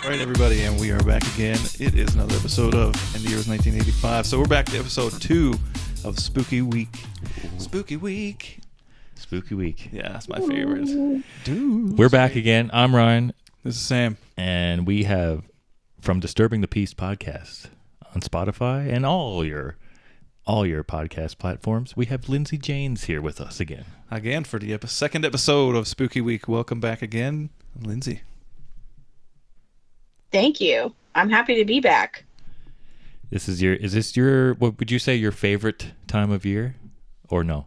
right, everybody, and we are back again. It is another episode of In the Year was 1985. So we're back to episode 2 of Spooky Week. Spooky Week. Spooky Week. Yeah, that's my favorite. Dude. We're back again. I'm Ryan. This is Sam. And we have from Disturbing the Peace podcast on Spotify and all your podcast platforms. We have Lindsay Janes here with us again. Again for the second episode of Spooky Week. Welcome back again, Lindsay. Thank you. I'm happy to be back. Is this your, what would you say, your favorite time of year or no?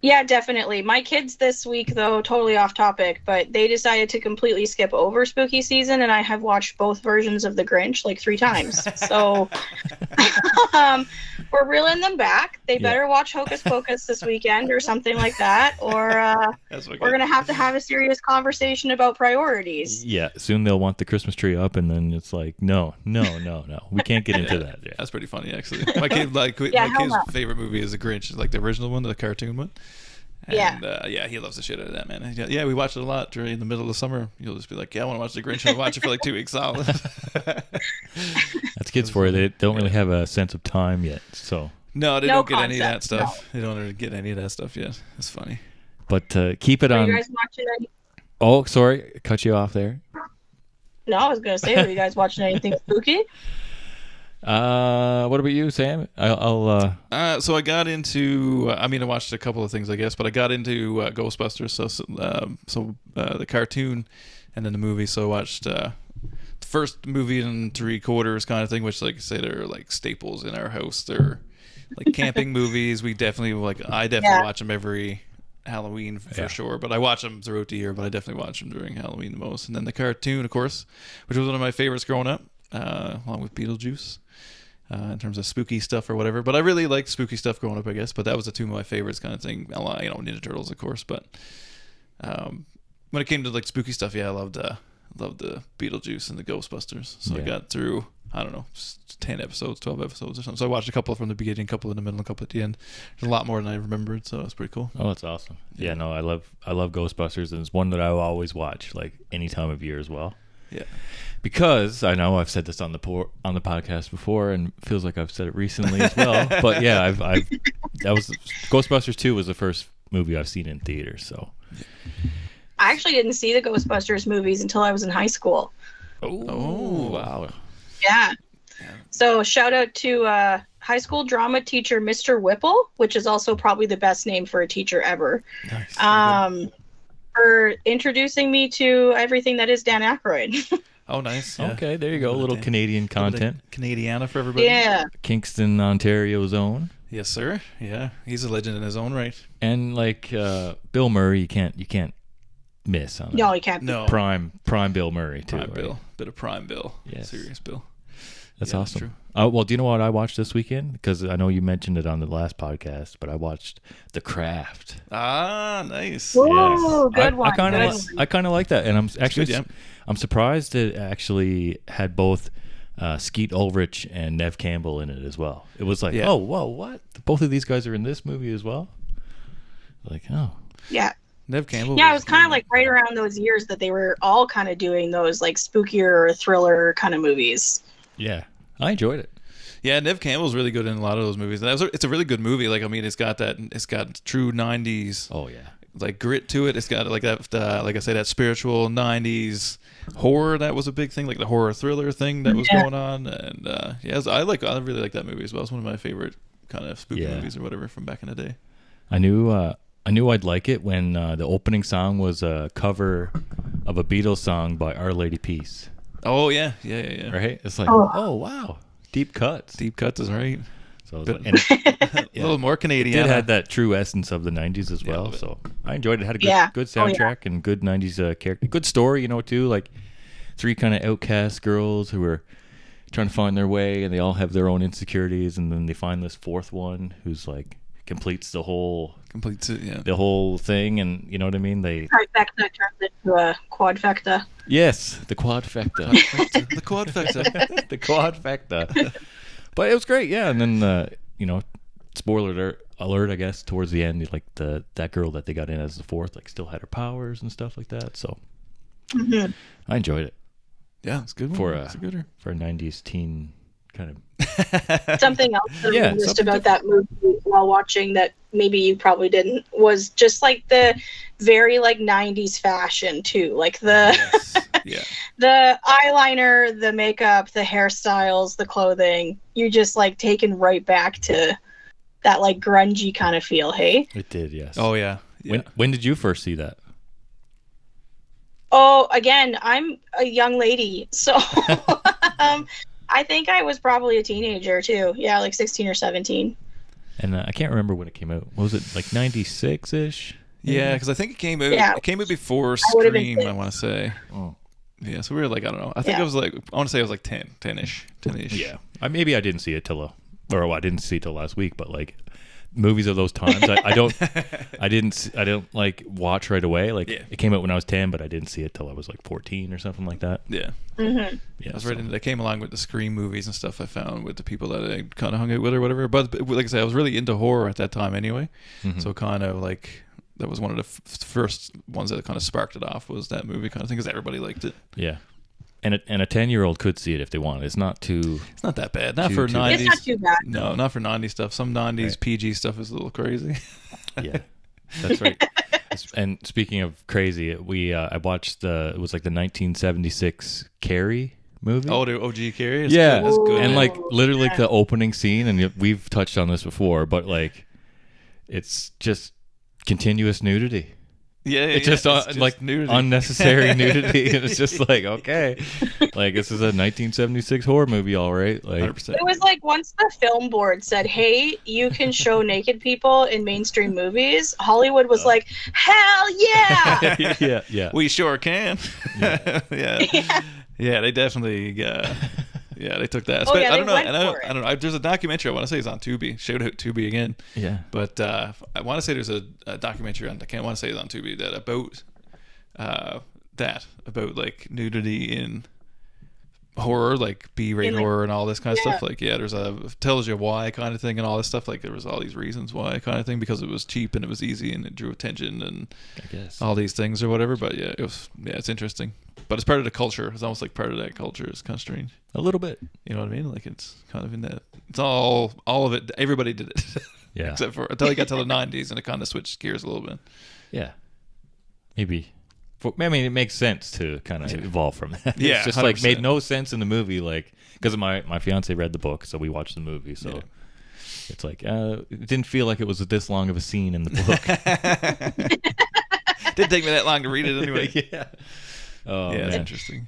Yeah, definitely. My kids this week, though, totally off topic, but they decided to completely skip over spooky season, and I have watched both versions of The Grinch like 3 times. So we're reeling them back. They better watch Hocus Pocus this weekend or something like that, or we're going to have a serious conversation about priorities. Yeah, soon they'll want the Christmas tree up, and then it's like, no. We can't get into that. Yeah. That's pretty funny, actually. My kid's favorite movie is The Grinch, like the original one, the cartoon one. And, he loves the shit out of that, man. Yeah, we watched it a lot during the middle of the summer. You'll just be like, I want to watch The Grinch, and watch it for like 2 weeks solid. That's kids for you. They don't really have a sense of time yet, so. No, they don't get any of that stuff. No. They don't really get any of that stuff yet. It's funny. But keep it on. Are you guys watching any? Oh, sorry, cut you off there. No, I was gonna say, were you guys watching anything spooky? What about you, Sam? So I got into. I watched a couple of things, I guess, but I got into Ghostbusters. So the cartoon, and then the movie. So I watched the first movie and 3/4 kind of thing, which, like I say, they're like staples in our house. They're like camping movies. I definitely watch them every Halloween for sure. But I watch them throughout the year. But I definitely watch them during Halloween the most. And then the cartoon, of course, which was one of my favorites growing up, along with Beetlejuice. In terms of spooky stuff or whatever, but I really liked spooky stuff growing up, I guess. But that was the 2 of my favorites, kind of thing. Ninja Turtles, of course. But when it came to like spooky stuff, I loved the Beetlejuice and the Ghostbusters. So I got through 10 episodes, 12 episodes or something. So I watched a couple from the beginning, a couple in the middle, a couple at the end. There's a lot more than I remembered, so it's pretty cool. Oh, that's awesome. Yeah, no, I love Ghostbusters, and it's one that I will always watch, like any time of year as well. Yeah. Because I know I've said this on the podcast before, and feels like I've said it recently as well. But yeah, Ghostbusters 2 was the first movie I've seen in theaters. So I actually didn't see the Ghostbusters movies until I was in high school. Oh wow! Yeah. So shout out to high school drama teacher Mr. Whipple, which is also probably the best name for a teacher ever. Nice. For introducing me to everything that is Dan Aykroyd. Oh, nice. Yeah. Okay, there you go. A little Canadian content. Canadiana for everybody. Yeah. Kingston, Ontario's own. Yes, sir. Yeah, he's a legend in his own right. And like Bill Murray, you can't miss on it. No, you can't. No. Prime Bill Murray too. Prime right? Bill, bit of Prime Bill. Yes. Serious Bill. That's awesome. That's true. Well, do you know what I watched this weekend? Because I know you mentioned it on the last podcast, but I watched The Craft. Ah, nice. Whoa, good one. I kind of like that, and I'm surprised it actually had both Skeet Ulrich and Nev Campbell in it as well. It was like, oh, whoa, what? Both of these guys are in this movie as well? Like, oh. Yeah. Nev Campbell. Yeah, it was kind of like right around those years that they were all kind of doing those like spookier thriller kind of movies. Yeah, I enjoyed it. Yeah, Nev Campbell's really good in a lot of those movies. And it's a really good movie. Like, it's got true 90s. Oh yeah. Like grit to it. It's got like that, like I say, that spiritual 90s horror that was a big thing, like the horror thriller thing that was going on. And I really like that movie as well. It's one of my favorite kind of spooky movies or whatever from back in the day. I knew I'd like it when the opening song was a cover of a Beatles song by Our Lady Peace. Oh yeah. Right? It's like, oh wow, deep cuts. Deep cuts is right. So a little more Canadian. It had that true essence of the '90s as well. So I enjoyed it. It had a good soundtrack and good '90s character. Good story, too. Like 3 kind of outcast girls who are trying to find their way, and they all have their own insecurities, and then they find this 4th one who's like completes the whole thing, and you know what I mean. They trifecta turns into a quadfecta. Yes, the quadfecta. The quadfecta. The quadfecta. But it was great, yeah. And then spoiler alert, I guess, towards the end, like that girl that they got in as the 4th, like still had her powers and stuff like that. So I enjoyed it. Yeah, it's a good one. For It's a gooder. For a 90s teen kind of. Something else that I noticed about that movie while watching that maybe you probably didn't was just like the very like 90s fashion too. Like the the eyeliner, the makeup, the hairstyles, the clothing. You're just like taken right back to that like grungy kind of feel, hey? It did, yes. Oh yeah. When did you first see that? Oh, again, I'm a young lady, so I think I was probably a teenager too. Yeah, like 16 or 17. And I can't remember when it came out. What was it, like 96-ish? Yeah, because I think it came out. Yeah. It came out before Scream. I want to say. Oh. Yeah, so we were like, I don't know. I think it was like, I want to say it was like 10-ish. Yeah. Maybe I didn't see it till I didn't see it till last week, but like movies of those times, I don't like watch right away. Like it came out when I was 10, but I didn't see it till I was like 14 or something like that. Yeah. Mm-hmm. Yeah, I was right into that. Came along with the Scream movies and stuff I found with the people that I kind of hung out with or whatever. But like I said, I was really into horror at that time anyway. Mm-hmm. So kind of like that was one of the first ones that kind of sparked it off was that movie kind of thing because everybody liked it. Yeah. And a 10-year-old could see it if they want. It's not that bad. Not for 90s. It's not too bad. No, not for 90s stuff. Some 90s PG stuff is a little crazy. Yeah. That's right. And speaking of crazy, I watched it was like the 1976 Carrie movie. Oh, the OG Carrie? Yeah. That's good. And like literally like the opening scene, and we've touched on this before, but like it's just continuous nudity. Yeah, it's just like nudity. Unnecessary nudity, and it's just like okay, like this is a 1976 horror movie, all right. Like 100%. It was like once the film board said, "Hey, you can show naked people in mainstream movies," Hollywood was like, "Hell yeah!" yeah, we sure can. Yeah, they definitely. Yeah, they took that. Oh, yeah, I don't know. went And for it. I don't know. There's a documentary. I want to say it's on Tubi. Shout out Tubi again. Yeah. But I want to say there's a documentary on. I can't want to say it's on Tubi that about like nudity in horror, like B-rated horror and all this kind of stuff. Like there's tells you why kind of thing and all this stuff. Like there was all these reasons why kind of thing because it was cheap and it was easy and it drew attention and I guess all these things or whatever. But it's interesting. But it's part of the culture. It's almost like part of that culture. It's kind of strange. A little bit. You know what I mean? Like it's kind of in that. It's all of it. Everybody did it. Yeah. Except for until you got to the 90s and it kind of switched gears a little bit. Yeah. Maybe. I mean, it makes sense to kind of evolve from that. Yeah, it's just 100%. like made no sense in the movie, like because my fiance read the book, so we watched the movie. So it's like it didn't feel like it was this long of a scene in the book. Didn't take me that long to read it anyway. Yeah. Oh, yeah, man. it's interesting.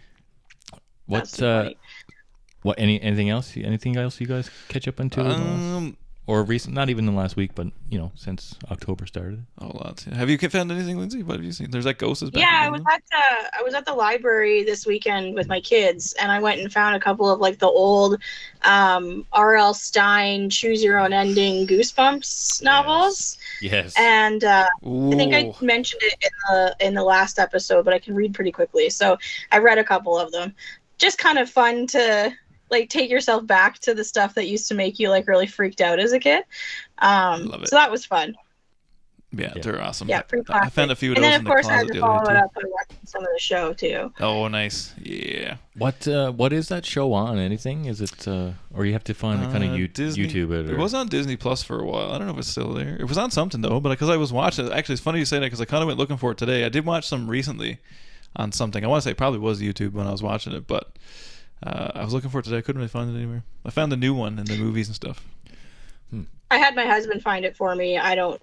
Anything else? Anything else you guys catch up into? Or recent? Not even in the last week, but since October started. Oh, lots. Yeah. Have you found anything, Lindsay? What have you seen? There's that Ghost is back. Yeah, I was at the library this weekend with my kids, and I went and found a couple of like the old R.L. Stine Choose Your Own Ending Goosebumps novels. Yes. And I think I mentioned it in the last episode, but I can read pretty quickly. So I read a couple of them. Just kind of fun to like take yourself back to the stuff that used to make you like really freaked out as a kid. Love it. So that was fun. Yeah, they're awesome. Yeah, pretty classic. I found a few of and those then, in of course, the I closet had to the follow other it day, up by watching some of the show, too. Oh, nice. Yeah. What is that show on? Anything? Is it, or you have to find kind of YouTube it? Or? It was on Disney Plus for a while. I don't know if it's still there. It was on something, though, but because I was watching it. Actually, it's funny you say that because I kind of went looking for it today. I did watch some recently on something. I want to say it probably was YouTube when I was watching it, but I was looking for it today. I couldn't really find it anywhere. I found the new one in the movies and stuff. I had my husband find it for me. I don't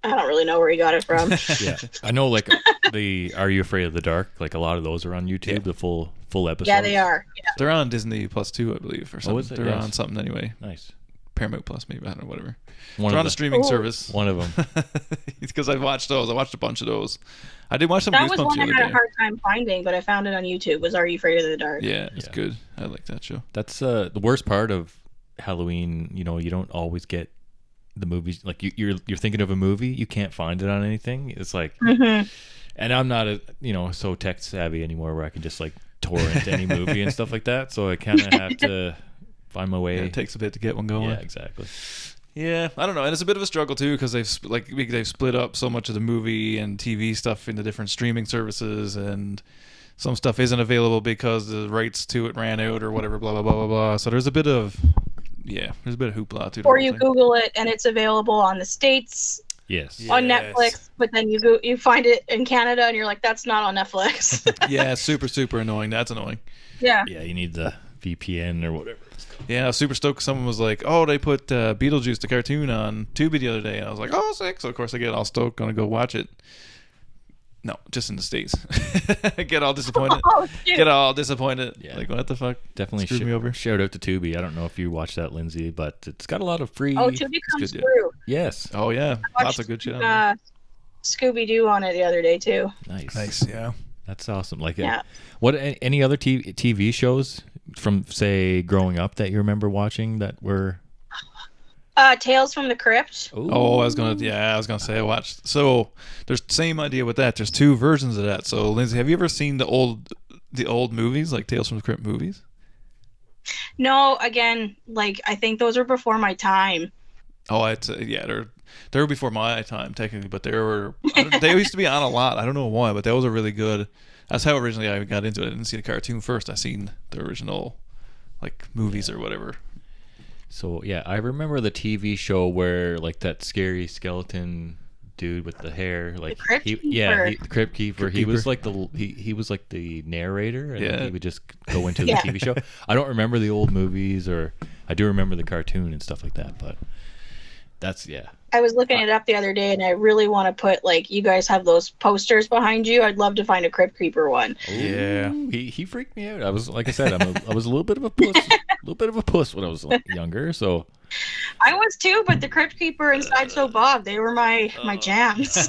really know where he got it from. Yeah, I know. Like the Are You Afraid of the Dark? Like a lot of those are on YouTube. Yeah. The full episodes. Yeah, they are. Yeah. They're on Disney Plus 2, I believe, or something. Oh, is it? They're Yes. on something anyway. Nice. Paramount Plus, maybe. I don't know. Whatever. They're on a streaming service. One of them. It's because I watched those. I watched a bunch of those. I did watch some That Goosebumps was one the I other had day. a hard time finding, but I found it on YouTube. Was Are You Afraid of the Dark? Yeah, it's good. I like that show. That's the worst part of Halloween. You don't always get the movies. Like you're thinking of a movie, you can't find it on anything. It's like, and I'm not so tech savvy anymore where I can just like torrent any movie and stuff like that. So I kind of have to find my way. Yeah, it takes a bit to get one going. Yeah, exactly. Yeah, I don't know, and it's a bit of a struggle too because they've split up so much of the movie and TV stuff into different streaming services, and some stuff isn't available because the rights to it ran out or whatever, blah blah blah blah blah. So there's a bit of hoopla to the Or whole you thing. Google it and it's available on the States. Yes. On Netflix, but then you find it in Canada and you're like, that's not on Netflix. Yeah, super annoying. That's annoying. Yeah. Yeah, you need the VPN or whatever. Yeah, I was super stoked. Someone was like, "Oh, they put Beetlejuice the cartoon on Tubi the other day," and I was like, "Oh, sick!" So of course I get all stoked, gonna go watch it. No, just in the States. Get all disappointed. Oh, shoot. Get all disappointed. Yeah. Like, what the fuck? Definitely Screwed me over. shout out to Tubi. I don't know if you watched that, Lindsay, but it's got a lot of free. Oh, Tubi comes good, yeah. through. Yes. Oh yeah, I lots of watched, good shit on there. Scooby-Doo on it the other day, too. Nice. Yeah. That's awesome. Like, Yeah. what any other TV shows from, say, growing up that you remember watching that were? Tales from the Crypt. Oh, I was gonna say I watched. So there's the same idea with that. There's two versions of that. So Lindsay, have you ever seen the old movies, like Tales from the Crypt movies? No, again, like, I think those were before my time. Oh, they were before my time technically, but they used to be on a lot. I don't know why, but those are really good. That's how originally I got into it. I didn't see the cartoon first. I seen the original, like, movies or whatever. So yeah, I remember the TV show where like that scary skeleton dude with the hair, like The Crypt Keeper. the Crypt Keeper. He was like he was like the narrator, and he would just go into the TV show. I don't remember the old movies, or I do remember the cartoon and stuff like that, but that's I was looking it up the other day, and I really want to put, like, you guys have those posters behind you. I'd love to find a Crypt Keeper one. Yeah. He freaked me out. I was, like I said, I was a little bit of a puss when I was younger. So I was too, but the Crypt Keeper and Sideshow Bob, they were my jams.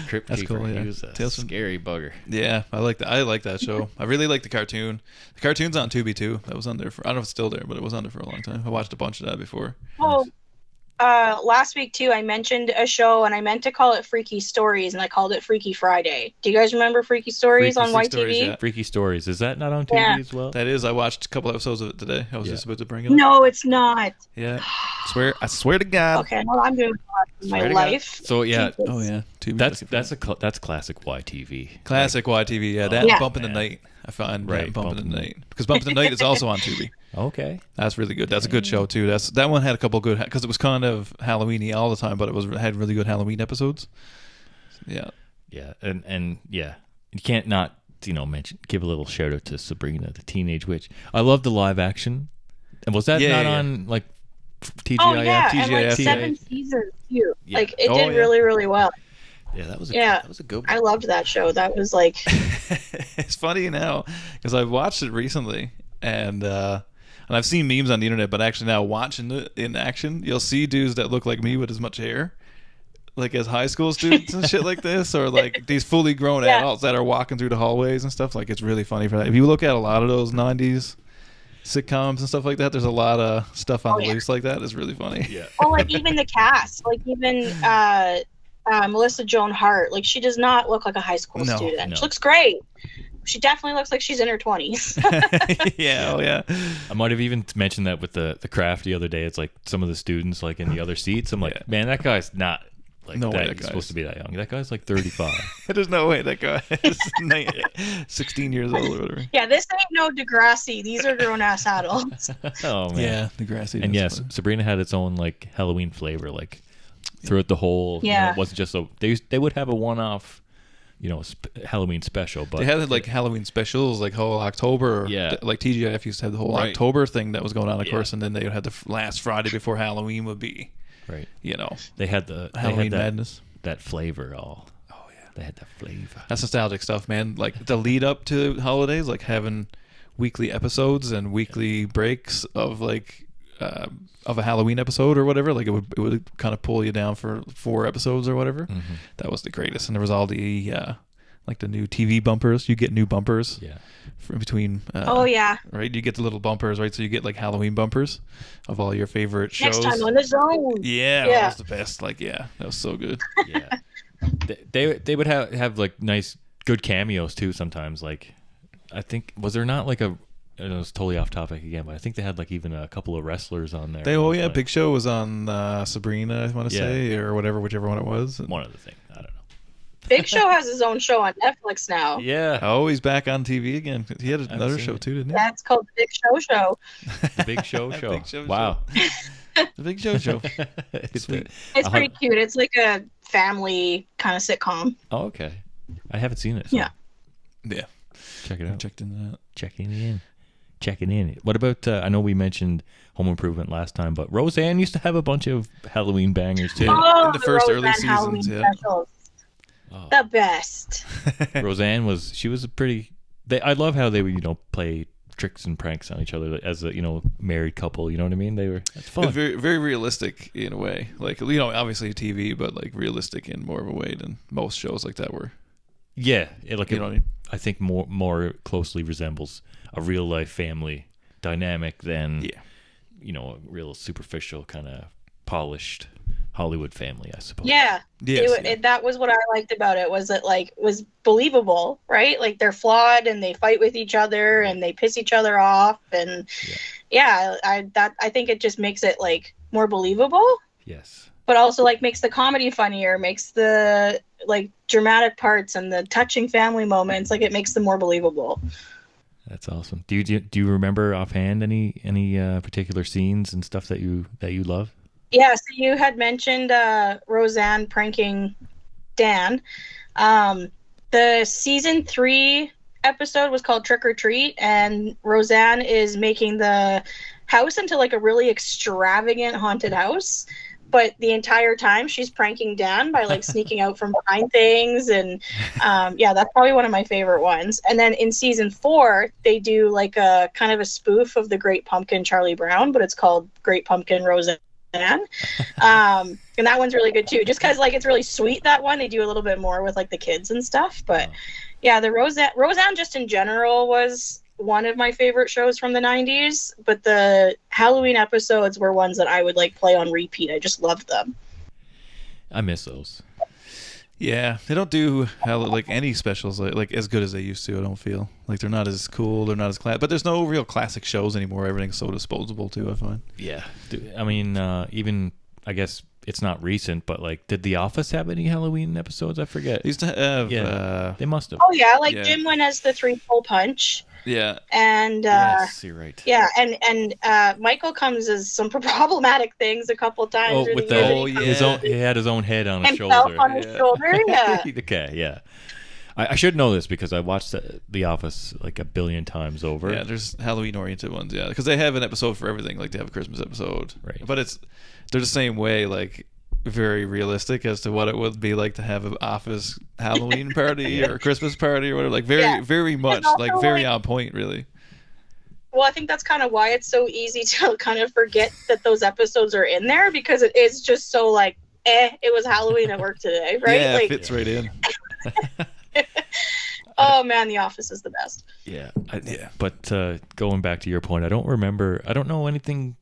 Crypt That's Keeper, cool, yeah. he was a Tales from- scary bugger. Yeah, I like that. I like that show. I really like the cartoon. The cartoon's on Tubi too. That was on there for. I don't know if it's still there, but it was on there for a long time. I watched a bunch of that before. Oh, last week too, I mentioned a show, and I meant to call it Freaky Stories, and I called it Freaky Friday. Do you guys remember Freaky Stories on YTV? Stories, yeah. Freaky Stories. Is that not on TV as well? That is. I watched a couple episodes of it today. I was just about to bring it up. No, it's not. Yeah. I swear to God. Okay, well, I'm doing my life. So yeah, Jesus. Oh yeah. Tubi. that's classic YTV. Classic YTV. Yeah, that and Bump in the Night. I find Right, Bump in the Night, because Bump in the Night is also on Tubi. Okay. That's really good. That's a good show too. That one had a couple good, because it was kind of Halloween-y all the time, but had really good Halloween episodes. Yeah. Yeah, and yeah, you can't not give a little shout out to Sabrina the Teenage Witch. I love the live action. And was that not on like TGIF? Oh yeah, and like TGIF. 7 seasons too. Yeah. Like it did really, really well. Yeah, that was a good one. I loved that show. That was like It's funny now because I've watched it recently, and I've seen memes on the internet, but actually now watching it in action, you'll see dudes that look like me with as much hair, like as high school students and shit like this, or like these fully grown adults that are walking through the hallways and stuff. Like, it's really funny for that. If you look at a lot of those 90s sitcoms and stuff like that, there's a lot of stuff on the loose like that. It's really funny. Yeah. well, like even the cast, like even Melissa Joan Hart, like she does not look like a high school student. No. She looks great. She definitely looks like she's in her 20s. Yeah, oh yeah. I might have even mentioned that with the craft the other day. It's like some of the students like in the other seats. I'm like, man, that guy's not like No way that. He's supposed to be that young. That guy's like 35. There's no way that guy is 16 years old or whatever. Yeah, this ain't no Degrassi. These are grown ass adults. Oh man. Yeah, the grassy. And yes, Sabrina had its own like Halloween flavor, like throughout the whole. Yeah. It wasn't just they would have a one-off, Halloween special, but they had like Halloween specials, like whole October. Yeah. Like TGIF used to have the whole October thing that was going on, of course, and then they would have the last Friday before Halloween would be. right. They had the Halloween they had madness. that flavor all. Oh yeah, They had that flavor. that's nostalgic stuff, man. Like the lead up to holidays, like having weekly episodes and weekly breaks of like of a Halloween episode or whatever. Like it would kind of pull you down for 4 episodes or whatever. Mm-hmm. That was the greatest. And there was all the like the new TV bumpers. You get new bumpers. Yeah. In between. Oh yeah. Right, you get the little bumpers, right? So you get like Halloween bumpers of all your favorite shows. Next time on the zone. Yeah, that was the best. Like, yeah, that was so good. Yeah. They would have like nice good cameos too sometimes. Like I think was there not like I know it's totally off topic again, but I think they had like even a couple of wrestlers on there. Big Show was on Sabrina, I want to say, or whichever one it was. One of the things. I don't know. Big Show has his own show on Netflix now. Yeah. Oh, he's back on TV again. He had another show too, didn't he? Yeah, it's called The Big Show Show. The Big Show Show. Big Show Wow. The Big Show Show. Sweet. It's pretty cute. It's like a family kind of sitcom. Oh, okay. I haven't seen it. So Yeah. Yeah. check it out. Checked into that. Checking in. What about? I know we mentioned Home Improvement last time, but Roseanne used to have a bunch of Halloween bangers too. Oh, in the first Roseanne early seasons, Halloween yeah. specials. Oh. The best. Roseanne was a pretty. I love how they would play tricks and pranks on each other as a married couple. You know what I mean? That's fun. It was very very realistic in a way. Like obviously TV, but like realistic in more of a way than most shows like that were. Yeah, You know what I mean? I think more closely resembles a real life family dynamic than a real superficial kind of polished Hollywood family, I suppose. Yeah. Yes, That was what I liked about it, was it was believable, right? Like they're flawed and they fight with each other and they piss each other off, and I think it just makes it like more believable. Yes. But also like makes the comedy funnier, makes the like dramatic parts and the touching family moments, like it makes them more believable. That's awesome. Do you remember offhand any particular scenes and stuff that you love? Yeah, so you had mentioned Roseanne pranking Dan. The season 3 episode was called Trick or Treat, and Roseanne is making the house into like a really extravagant haunted house. But the entire time she's pranking Dan by like sneaking out from behind things. And that's probably one of my favorite ones. And then in season 4, they do like a kind of a spoof of the Great Pumpkin Charlie Brown, but it's called Great Pumpkin Roseanne. And that one's really good too, just because like it's really sweet. That one they do a little bit more with like the kids and stuff. But the Roseanne just in general was one of my favorite shows from the 90s, but the Halloween episodes were ones that I would like play on repeat. I just loved them. I miss those. Yeah, they don't do like any specials like as good as they used to. I don't feel like they're not as cool. They're not as class. But there's no real classic shows anymore. Everything's so disposable too, I find. Yeah, I mean, even I guess it's not recent, but like, did The Office have any Halloween episodes? I forget. They used to have. Yeah, they must have. Oh yeah, like Jim went as the 3-Pull Punch. Yeah. And yes, you're right. Yeah, and Michael comes as some problematic things a couple times. Oh, with he had his own head on his shoulder. On his shoulder. Yeah. Okay, yeah. I should know this because I watched The Office like a billion times over. Yeah, there's Halloween oriented ones. Yeah, because they have an episode for everything. Like they have a Christmas episode. Right. But they're the same way. Like very realistic as to what it would be like to have an office Halloween party or Christmas party or whatever. Like very much like very on point, really. Well, I think that's kind of why it's so easy to kind of forget that those episodes are in there, because it is just so like, it was Halloween at work today, right? Yeah, like, it fits right in. Oh man, The Office is the best. Yeah, But going back to your point, I don't know anything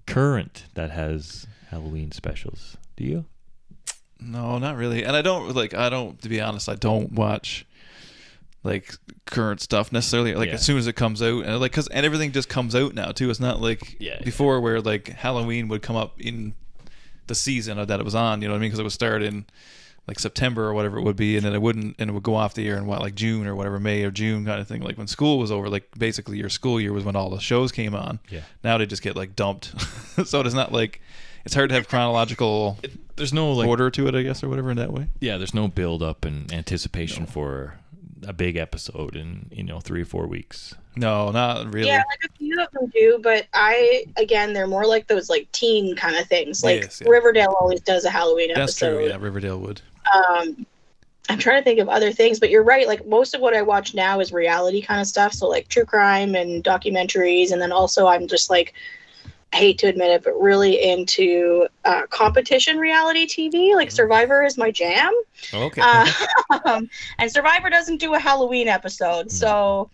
current that has Halloween specials. Do you? No, not really. And I don't, to be honest, I don't watch like current stuff necessarily. Like as soon as it comes out, and and everything just comes out now too. It's not like before where like Halloween would come up in the season that it was on. You know what I mean? Because it would start in like September or whatever it would be, and then it would go off the air in like June or whatever, May or June kind of thing. Like when school was over, like basically your school year was when all the shows came on. Yeah. Now they just get like dumped, so it's not like it's hard to have chronological. There's no like order to it, I guess, or whatever in that way. Yeah, there's no build up and anticipation for a big episode in 3 or 4 weeks. No, not really. Yeah, like a few of them do, but they're more like those like teen kind of things. Like Riverdale always does a Halloween episode. That's true. Yeah, Riverdale would. I'm trying to think of other things, but you're right. Like most of what I watch now is reality kind of stuff. So like true crime and documentaries, and then also I'm just like, I hate to admit it, but really into competition reality TV. Like Survivor is my jam. Okay. And Survivor doesn't do a Halloween episode, so.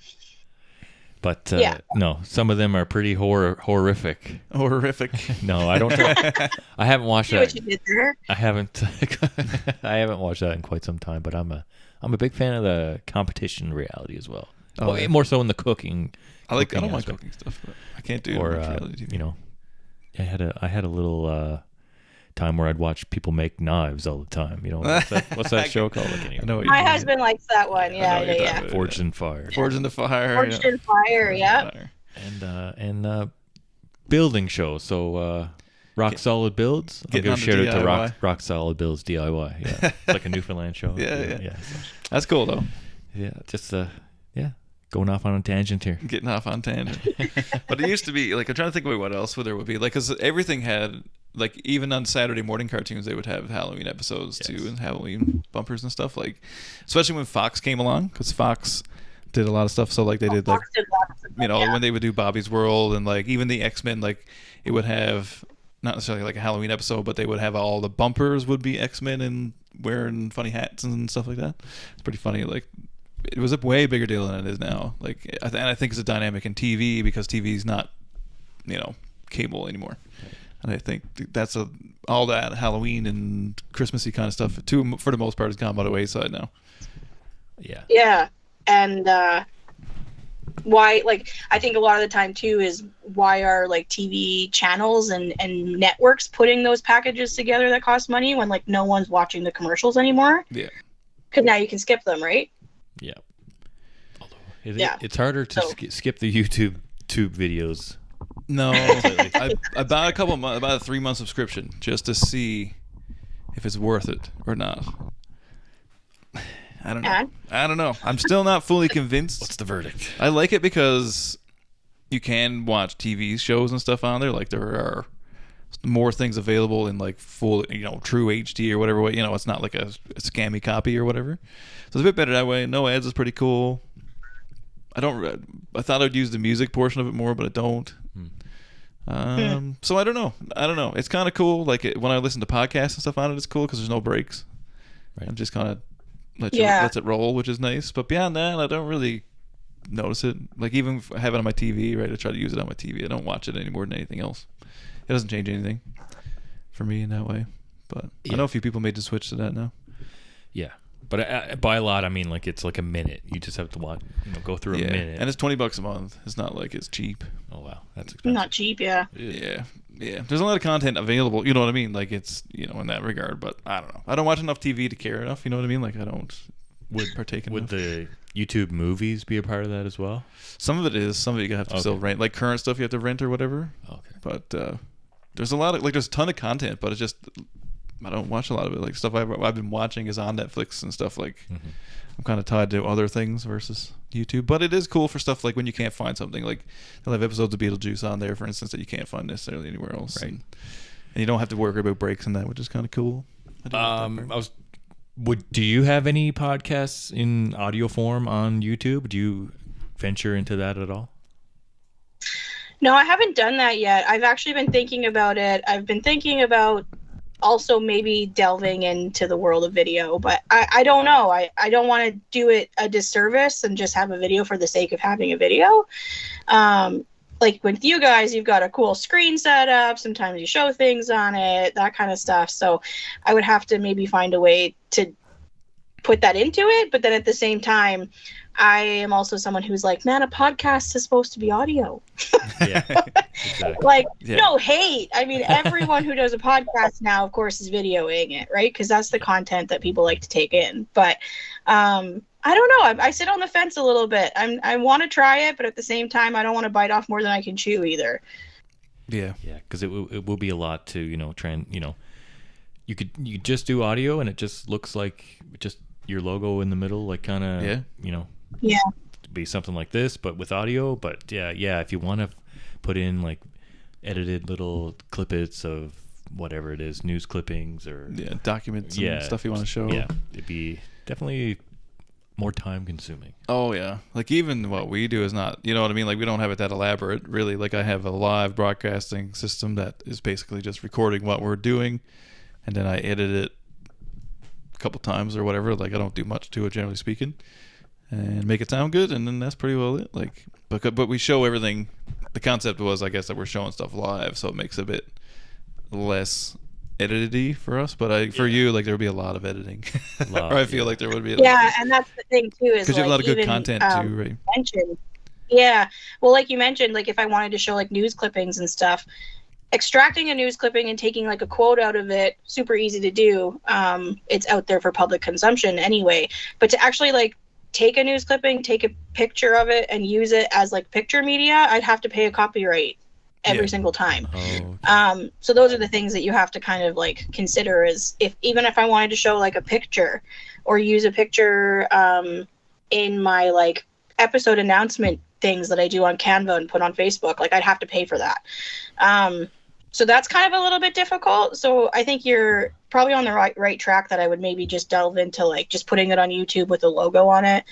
But no, some of them are pretty horrific. Horrific. No, I don't. I haven't watched that. What you did there? I haven't. I haven't watched that in quite some time. But I'm a big fan of the competition reality as well. More so in the cooking. I don't mind cooking stuff, but I can't do reality TV. I had a little time where I'd watch people make knives all the time. You know, what's that show called? My husband likes that one. Yeah. Forged in Fire. Forged in the Fire. Forged in Fire. Yeah. And building shows. So Rock Solid Builds. I'll give a shout out to Rock Solid Builds DIY. Yeah, it's like a Newfoundland show. Yeah. That's cool though. Yeah, just going off on a tangent here. Getting off on tangent. But it used to be like, I'm trying to think of what else there would be, like, because everything had, like, even on Saturday morning cartoons they would have Halloween episodes too, and Halloween bumpers and stuff, like, especially when Fox came along, because Fox did a lot of stuff. So like they did, like, when they would do Bobby's World, and like even the X-Men, like it would have not necessarily like a Halloween episode, but they would have all the bumpers would be X-Men and wearing funny hats and stuff like that. It's pretty funny. Like, it was a way bigger deal than it is now. Like, and I think it's a dynamic in TV because TV is not, cable anymore. And I think that's all that Halloween and Christmassy kind of stuff, for the most part, has gone by the wayside now. Yeah. Yeah, and why? Like, I think a lot of the time too is why are like TV channels and networks putting those packages together that cost money when like no one's watching the commercials anymore? Yeah. Because now you can skip them, right? Yeah. It's harder to skip the YouTube videos. No, I bought about a 3-month subscription just to see if it's worth it or not. I don't know. I'm still not fully convinced. What's the verdict? I like it because you can watch TV shows and stuff on there. Like, there are more things available in like full, true HD or whatever way. It's not like a scammy copy or whatever. So it's a bit better that way. No ads is pretty cool. I thought I'd use the music portion of it more, but I don't. So I don't know. It's kind of cool. Like, when I listen to podcasts and stuff on it, it's cool because there's no breaks. Right. I'm just kind of lets it roll, which is nice. But beyond that, I don't really notice it. Like, even if I have it on my TV, right? I try to use it on my TV. I don't watch it any more than anything else. It doesn't change anything for me in that way. But I know a few people made the switch to that now. Yeah. But by a lot, I mean, like, it's like a minute. You just have to watch, go through a minute. And it's $20 a month. It's not like it's cheap. Oh, wow. That's expensive. Not cheap, yeah. Yeah. There's a lot of content available, you know what I mean? Like, it's, in that regard. But I don't know. I don't watch enough TV to care enough, you know what I mean? Like, I don't partake enough. Would the YouTube movies be a part of that as well? Some of it is. Some of it you have to still rent. Like, current stuff you have to rent or whatever. Okay. But there's a lot of, like, there's a ton of content, but it's just, I don't watch a lot of it. Like, stuff I've been watching is on Netflix and stuff. Like, I'm kind of tied to other things versus YouTube. But it is cool for stuff like when you can't find something. Like, they'll have episodes of Beetlejuice on there, for instance, that you can't find necessarily anywhere else. Right. And you don't have to worry about breaks and that, which is kind of cool. Do you have any podcasts in audio form on YouTube? Do you venture into that at all? No, I haven't done that yet. I've actually been thinking about it. I've been thinking about also maybe delving into the world of video, but I don't know. I don't want to do it a disservice and just have a video for the sake of having a video. Like with you guys, you've got a cool screen set up. Sometimes you show things on it, that kind of stuff. So I would have to maybe find a way to put that into it. But then at the same time, I am also someone who's like, man, a podcast is supposed to be audio. Yeah, exactly. Like, no hate. I mean, everyone who does a podcast now, of course, is videoing it, right? Because that's the content that people like to take in. But I don't know. I sit on the fence a little bit. I want to try it, but at the same time, I don't want to bite off more than I can chew either. Yeah. Yeah, because it will be a lot to, you could just do audio and it just looks like just your logo in the middle, like kind of, be something like this, but with audio. But yeah, if you want to put in like edited little clippets of whatever it is, news clippings or documents and stuff you want to show, it'd be definitely more time consuming. Oh yeah, like even what we do is not, you know what I mean? Like, we don't have it that elaborate really. Like, I have a live broadcasting system that is basically just recording what we're doing, and then I edit it a couple times or whatever. Like, I don't do much to it, generally speaking, and make it sound good, and then that's pretty well it. Like, but we show everything. The concept was, I guess, that we're showing stuff live, so it makes it a bit less edited-y for us. But for you, like, there would be a lot of editing. Or I feel like there would be. And that's the thing too, is because you have a lot of good content too, right? Yeah, well, like you mentioned, like if I wanted to show like news clippings and stuff, extracting a news clipping and taking like a quote out of it, super easy to do. It's out there for public consumption anyway. But to actually like take a news clipping, take a picture of it, and use it as like picture media, I'd have to pay a copyright every single time. So those are the things that you have to kind of like consider, is even if I wanted to show like a picture or use a picture in my like episode announcement things that I do on Canva and put on Facebook, like I'd have to pay for that. So that's kind of a little bit difficult. So I think you're probably on the right track, that I would maybe just delve into like just putting it on YouTube with a logo on it.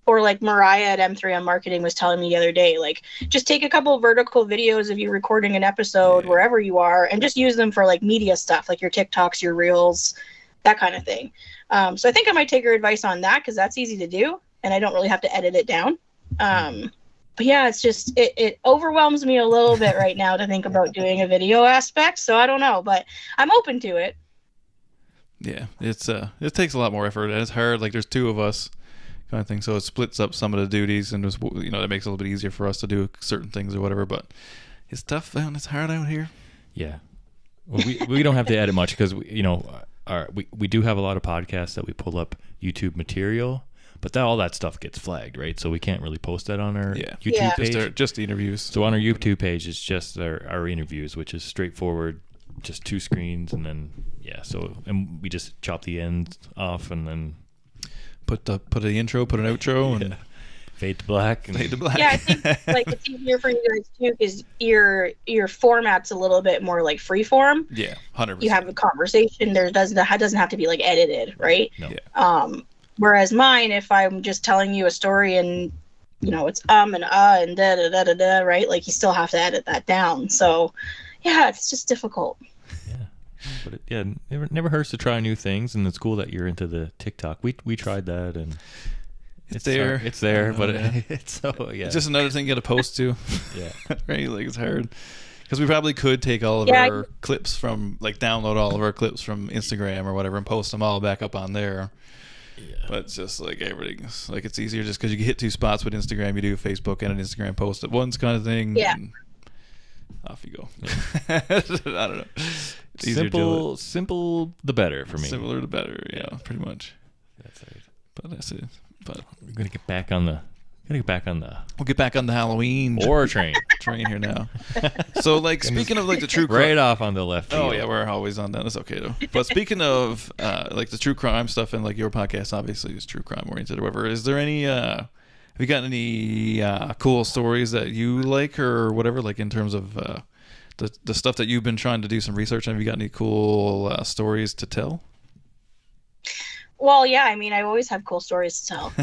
Or like Mariah at M3 on Marketing was telling me the other day, like just take a couple of vertical videos of you recording an episode wherever you are and just use them for like media stuff, like your TikToks, your Reels, that kind of thing. So I think I might take your advice on that, because that's easy to do and I don't really have to edit it down. But yeah, it's just, it overwhelms me a little bit right now to think about doing a video aspect. So I don't know, but I'm open to it. Yeah, it takes a lot more effort and it's hard. Like there's two of us kind of thing, so it splits up some of the duties and just, you know, it makes it a little bit easier for us to do certain things or whatever. But it's tough, man. It's hard out here. Yeah. Well, we don't have to edit much because we do have a lot of podcasts that we pull up YouTube material. But all that stuff gets flagged, right? So we can't really post that on our YouTube page. Just the interviews. So on our YouTube page, it's just our interviews, which is straightforward, just 2 screens, and then and we just chop the ends off, and then put an intro, put an outro, and fade to black. Fade to black. Yeah, I think like it's easier for you guys too, because your format's a little bit more like free form. Yeah, 100%. You have a conversation. There doesn't have to be like edited, right? No. Yeah. Whereas mine, if I'm just telling you a story and, you know, it's and and da da da da da, right? Like you still have to edit that down. So, yeah, it's just difficult. Yeah, but it never hurts to try new things, and it's cool that you're into the TikTok. We tried that, and it's there. It's there, but it's It's just another thing you got to post to. Yeah, right. Like it's hard. Because we probably could take all of our clips from, like, download all of our clips from Instagram or whatever and post them all back up on there. Yeah. But it's just like everything's like, it's easier just because you can hit 2 spots with Instagram. You do Facebook and an Instagram post at once kind of thing. Yeah. And off you go. Yeah. I don't know. It's simple the better for me. Simpler the better. Yeah, pretty much. That's right. But that's it. But we're gonna get back on the. We'll get back on the Halloween train here now. So, like, speaking of like the true crime, right off on the left field. Oh yeah, we're always on that. That's okay though. But speaking of like the true crime stuff, and like your podcast obviously is true crime oriented or whatever, is there any have you got any cool stories that you like or whatever, like in terms of the stuff that you've been trying to do some research on? Have you got any cool stories to tell? Well, yeah, I mean, I always have cool stories to tell.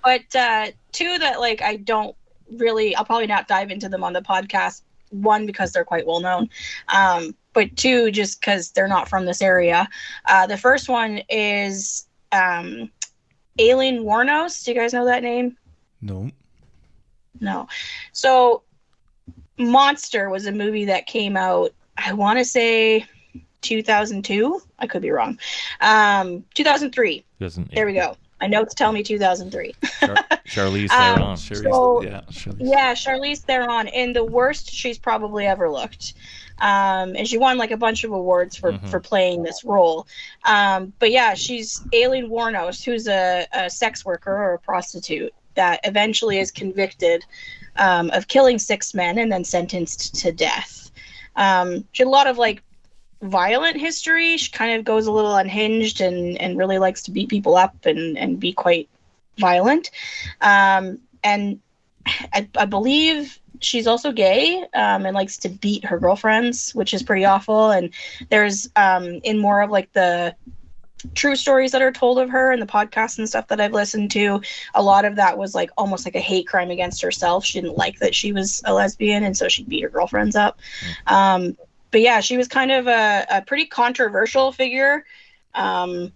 But 2 that, like, I'll probably not dive into them on the podcast. 1, because they're quite well known. But 2, just because they're not from this area. The first one is Aileen Wuornos. Do you guys know that name? No. So Monster was a movie that came out, I want to say 2002. I could be wrong. 2003. There we go. My notes tell me 2003. Charlize Theron. Charlize Theron, in the worst she's probably ever looked. And she won like a bunch of awards for playing this role. But yeah, she's Aileen Wuornos, who's a sex worker or a prostitute that eventually is convicted of killing 6 men and then sentenced to death. She had a lot of like violent history. She kind of goes a little unhinged and really likes to beat people up and be quite violent. And I believe she's also gay and likes to beat her girlfriends, which is pretty awful. And there's in more of like the true stories that are told of her and the podcasts and stuff that I've listened to, a lot of that was like almost like a hate crime against herself. She didn't like that she was a lesbian, and so she'd beat her girlfriends up. But yeah, she was kind of a pretty controversial figure. And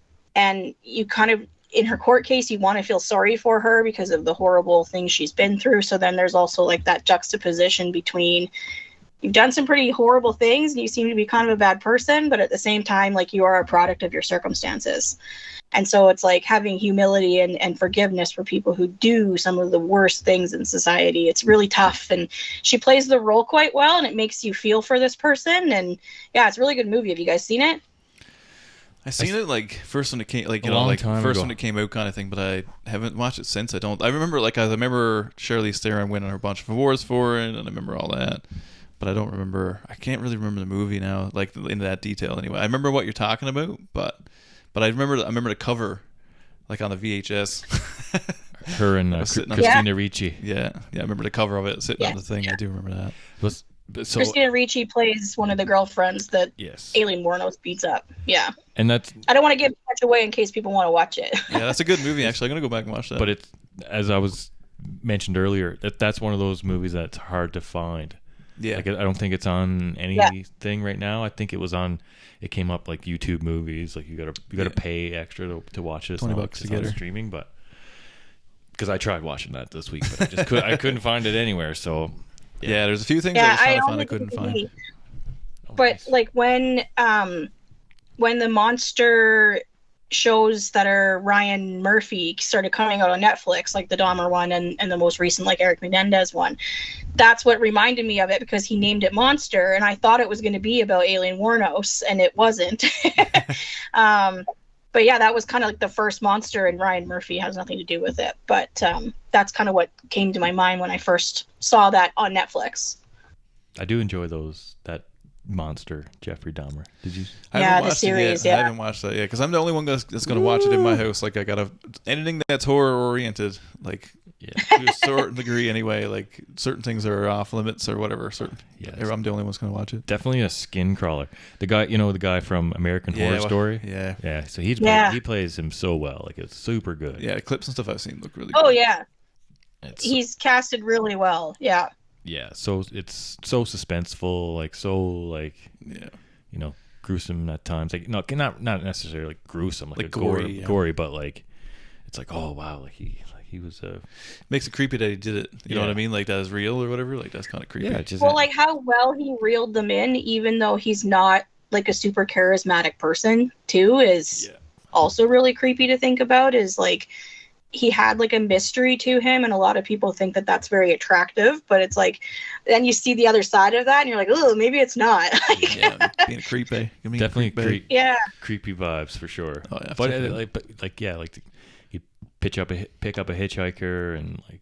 you kind of, in her court case, you want to feel sorry for her because of the horrible things she's been through. So then there's also like that juxtaposition between you've done some pretty horrible things and you seem to be kind of a bad person, but at the same time, like, you are a product of your circumstances. And so it's like having humility and forgiveness for people who do some of the worst things in society. It's really tough. And she plays the role quite well, and it makes you feel for this person. And yeah, it's a really good movie. Have you guys seen it? I seen it like first when it came, like, you A know, long like time first ago. when it came out kind of thing. But I haven't watched it since. I remember, like, I remember Charlize Theron winning a bunch of awards for it, and I remember all that. But I don't remember. I can't really remember the movie now, like in that detail. Anyway, I remember what you're talking about, but I remember the cover, like on the VHS. Her and Christina Ricci. Yeah. I remember the cover of it sitting on the thing. I do remember that. So Christina Ricci plays one of the girlfriends that Aileen Wuornos beats up. Yeah. And that's... I don't want to give much away in case people want to watch it. Yeah, that's a good movie, actually. I'm going to go back and watch that. But it's, as I was mentioned earlier, that's one of those movies that's hard to find. Yeah. Like, I don't think it's on anything right now. I think it came up like YouTube movies. Like, you gotta pay extra to watch it. It's $20 to get it streaming, but because I tried watching that this week, but I couldn't find it anywhere. So yeah, there's a few things I was trying to find I couldn't find. But like when the monster shows that are Ryan Murphy started coming out on Netflix, like the Dahmer one and the most recent, like, Eric Menendez one, that's what reminded me of it, because he named it Monster, and I thought it was going to be about Aileen Wuornos, and it wasn't. But yeah, that was kind of like the first monster, and Ryan Murphy has nothing to do with it. But that's kind of what came to my mind when I first saw that on Netflix. I do enjoy that monster, Jeffrey Dahmer. Did you? The series. I haven't watched that yet, because I'm the only one that's going to watch it in my house. Like, I gotta anything that's horror oriented, like, to a certain degree anyway. Like, certain things are off limits or whatever. I'm the only one that's going to watch it. Definitely a skin crawler. The guy from American Horror Story. Yeah. So he plays him so well. Like, it's super good. Yeah, the clips and stuff I've seen look really. Oh good. yeah. He's casted really well. Yeah. Yeah, so it's so suspenseful, like, gruesome at times. Like, no, not necessarily like gruesome, like gory, but like, it's like, oh wow, like he was makes it creepy that he did it. You know what I mean? Like, that is real or whatever. Like, that's kind of creepy. Yeah, like how well he reeled them in, even though he's not like a super charismatic person, too, is also really creepy to think about. Is like, he had like a mystery to him, and a lot of people think that that's very attractive, but it's like, then you see the other side of that and you're like, oh, maybe it's not. Being a creep, eh? Definitely creepy vibes for sure. Oh, yeah, but you pick up a hitchhiker and, like,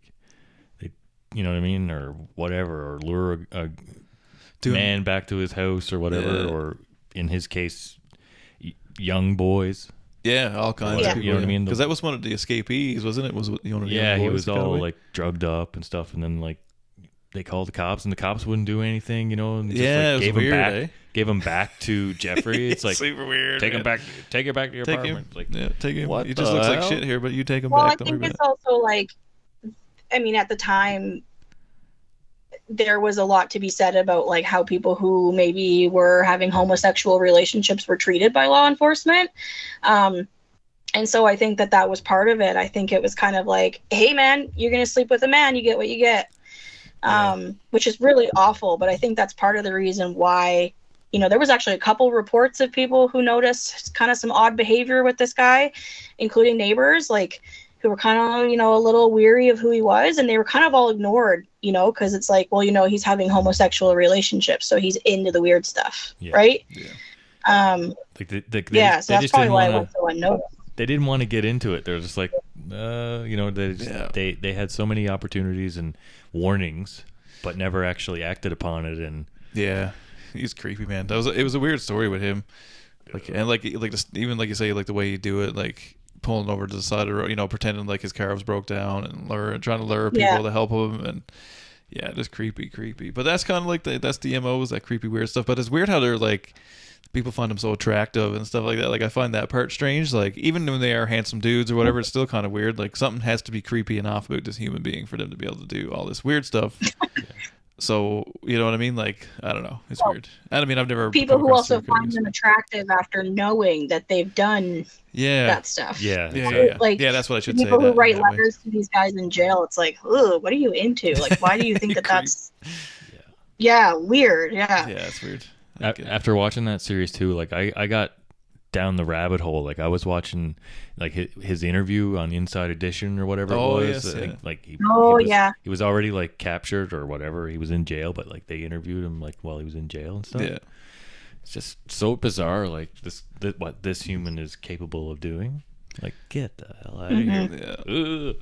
they, you know what I mean, or whatever, or lure a man back to his house or whatever, or in his case, young boys. Yeah, all kinds of people. You know what I mean? Because that was one of the escapees, wasn't it? Was one of the young boys, he was all like drugged up and stuff, and then, like, they called the cops, and the cops wouldn't do anything, you know. And just, it was weird, gave him back to Jeffrey. It's like, super weird. Take it back to your apartment. Like, take him. What he just looks like shit here, but you take him back. Well, I think it's also like, I mean, at the time, there was a lot to be said about, like, how people who maybe were having homosexual relationships were treated by law enforcement. And so I think that was part of it. I think it was kind of like, hey man, you're going to sleep with a man, you get what you get. Which is really awful. But I think that's part of the reason why, you know, there was actually a couple reports of people who noticed kind of some odd behavior with this guy, including neighbors, like, who were kind of, you know, a little weary of who he was, and they were kind of all ignored, you know, because it's like, well, you know, he's having homosexual relationships, so he's into the weird stuff, right? So that's probably why it went so unnoticed. They didn't want to get into it. They're just like, you know, they had so many opportunities and warnings, but never actually acted upon it. And yeah, he's creepy, man. It was a weird story with him, like, and even like you say, like, the way you do it, like pulling over to the side of the road, you know, pretending like his car was broke down and trying to lure people to help him, and just creepy. But that's kind of like that's the MO, is that creepy weird stuff. But it's weird how they're like, people find them so attractive and stuff like that. Like, I find that part strange. Like, even when they are handsome dudes or whatever, it's still kind of weird. Like, something has to be creepy and off about this human being for them to be able to do all this weird stuff. So, you know what I mean? Like, I don't know. It's weird. I mean, I've never... People who also find them attractive after knowing that they've done that stuff. Yeah. Like, that's what I should say. People who write letters to these guys in jail, it's like, ugh, what are you into? Like, why do you think that's... Yeah, weird. Yeah. Yeah, it's weird. After watching that series too, like I got down the rabbit hole. Like I was watching like his interview on Inside Edition or whatever it was. Yes, yeah. Like he was already like captured or whatever. He was in jail, but like they interviewed him like while he was in jail and stuff. Yeah. It's just so bizarre. Like what this human is capable of doing. Like get the hell out of here. Yeah.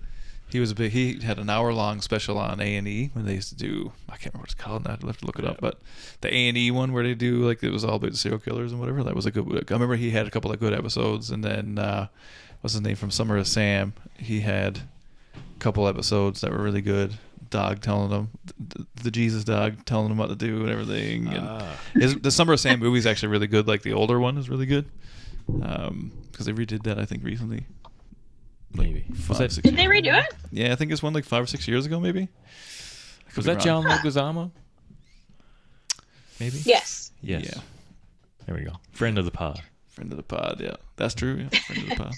He had an hour-long special on A&E when they used to do, I can't remember what it's called now, I'll have to look it up, but the A&E one where they do, like, it was all about the serial killers and whatever, that was a good, I remember he had a couple of good episodes, and then, what's his name from Summer of Sam, he had a couple episodes that were really good, dog telling him, the Jesus dog telling him what to do and everything, and the Summer of Sam movie is actually really good, like, the older one is really good, because they redid that, I think, recently. Maybe. Did they redo it? Yeah, I think it's one like 5 or 6 years ago, maybe. Was that John Leguizamo? Maybe. Yes. Yeah. There we go. Friend of the pod. Yeah, that's true. Yeah, friend of the pod.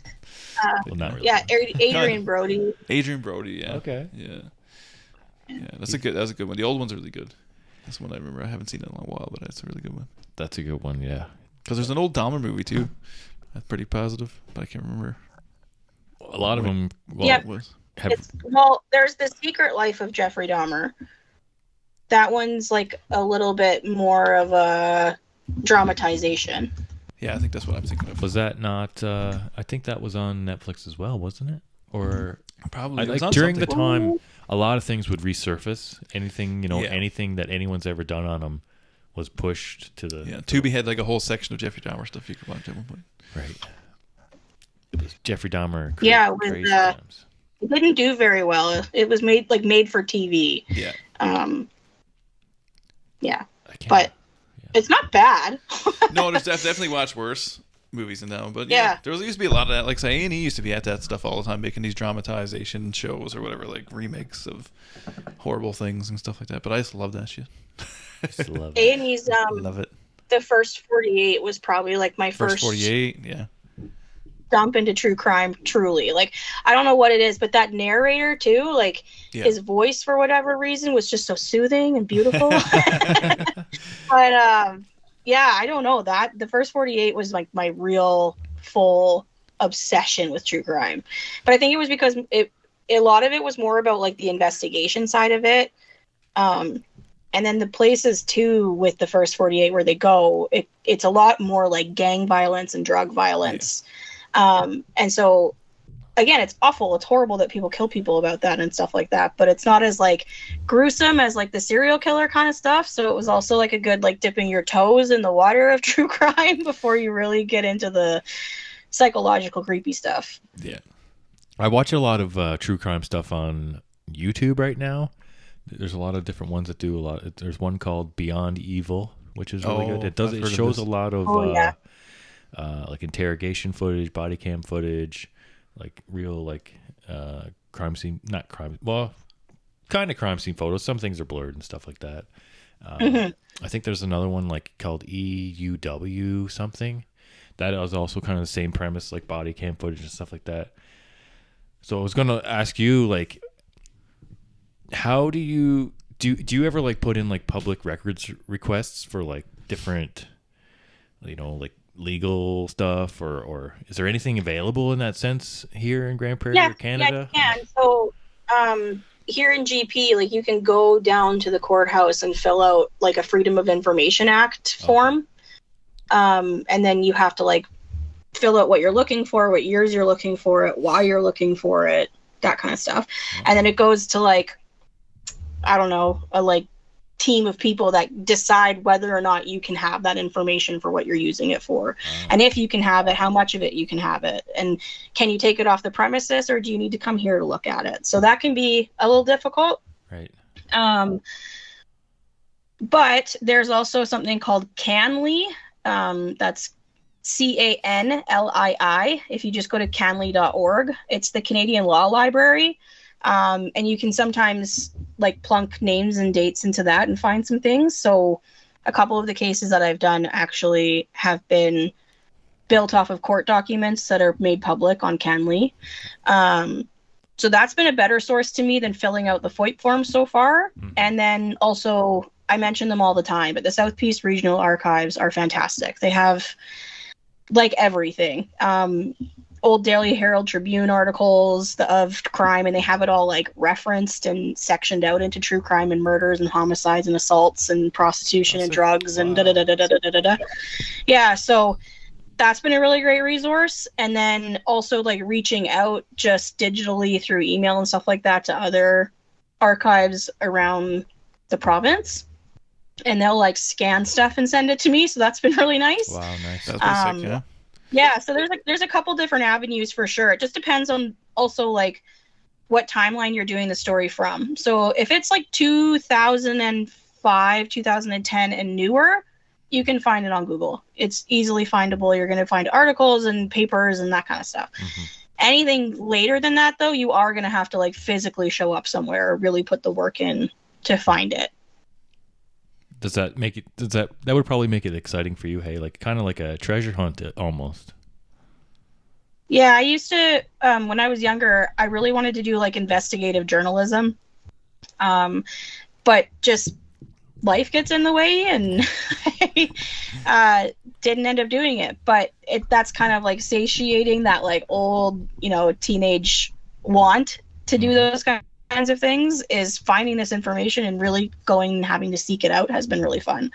Well, not really. Yeah, Adrian Brody. Adrian Brody. Yeah. Okay. Yeah. That's a good one. The old one's really good. That's one I remember. I haven't seen it in a while, but it's a really good one. That's a good one. Yeah. Because there's an old Dahmer movie too. That's pretty positive, but I can't remember. A lot of them. Well, there's The Secret Life of Jeffrey Dahmer. That one's like a little bit more of a dramatization. Yeah, I think that's what I'm thinking of. Was that not? I think that was on Netflix as well, wasn't it? Or probably like during the time, a lot of things would resurface. Anything anything that anyone's ever done on them was pushed to the. Yeah, Tubi had like a whole section of Jeffrey Dahmer stuff you could watch at one point. Right. It was Jeffrey Dahmer. It didn't do very well. It was made for TV. Yeah. But it's not bad. No, there's definitely watched worse movies than that one. But there used to be a lot of that. Like say A&E used to be at that stuff all the time, making these dramatization shows or whatever, like remakes of horrible things and stuff like that. But I just love that shit. A&E's love it. The First 48 was probably like my first 48. Yeah. Dump into true crime, truly. Like, I don't know what it is, but that narrator too, like his voice for whatever reason was just so soothing and beautiful. But I don't know, that the First 48 was like my real full obsession with true crime. But I think it was because a lot of it was more about like the investigation side of it. And then the places too with the First 48 where they go, it's a lot more like gang violence and drug violence. Yeah. And so again, it's awful. It's horrible that people kill people about that and stuff like that, but it's not as like gruesome as like the serial killer kind of stuff. So it was also like a good, like dipping your toes in the water of true crime before you really get into the psychological creepy stuff. Yeah. I watch a lot of true crime stuff on YouTube right now. There's a lot of different ones that do a lot. There's one called Beyond Evil, which is really good. It shows a lot of like interrogation footage, body cam footage, like real like crime scene, not crime, well, kind of crime scene photos. Some things are blurred and stuff like that. I think there's another one like called EUW something. That was also kind of the same premise, like body cam footage and stuff like that. So I was going to ask you, like, how do you ever like put in like public records requests for like different, like legal stuff, or is there anything available in that sense here in Grand Prairie or Canada? Yeah, you can. So here in GP, like you can go down to the courthouse and fill out like a Freedom of Information Act form. And then you have to like fill out what you're looking for, what years you're looking for it, why you're looking for it, that kind of stuff. And then it goes to like, I don't know, a like team of people that decide whether or not you can have that information for what you're using it for. And if you can have it, how much of it you can have it, and can you take it off the premises, or do you need to come here to look at it? So that can be a little difficult. Right. But there's also something called CANLI. That's CANLII. If you just go to canli.org, it's the Canadian Law Library. And you can sometimes like plunk names and dates into that and find some things. So a couple of the cases that I've done actually have been built off of court documents that are made public on CANLI. So that's been a better source to me than filling out the FOIP form so far. And then also I mention them all the time, but the South Peace Regional Archives are fantastic. They have like everything. Old Daily Herald Tribune articles of crime, and they have it all like referenced and sectioned out into true crime and murders and homicides and assaults and prostitution and drugs and da-da-da-da-da-da-da. Yeah, so that's been a really great resource. And then also like reaching out just digitally through email and stuff like that to other archives around the province, and they'll like scan stuff and send it to me. So that's been really nice. Wow, nice. That's pretty sick, yeah. Yeah, so there's a couple different avenues for sure. It just depends on also like what timeline you're doing the story from. So if it's like 2005, 2010 and newer, you can find it on Google. It's easily findable. You're going to find articles and papers and that kind of stuff. Mm-hmm. Anything later than that, though, you are going to have to like physically show up somewhere or really put the work in to find it. Does that make it? That would probably make it exciting for you? Hey, like kind of like a treasure hunt almost. Yeah, I used to when I was younger. I really wanted to do like investigative journalism, but just life gets in the way, and I didn't end up doing it. But that's kind of like satiating that like old, teenage want to do those kinds of things. Is finding this information and really going and having to seek it out has been really fun.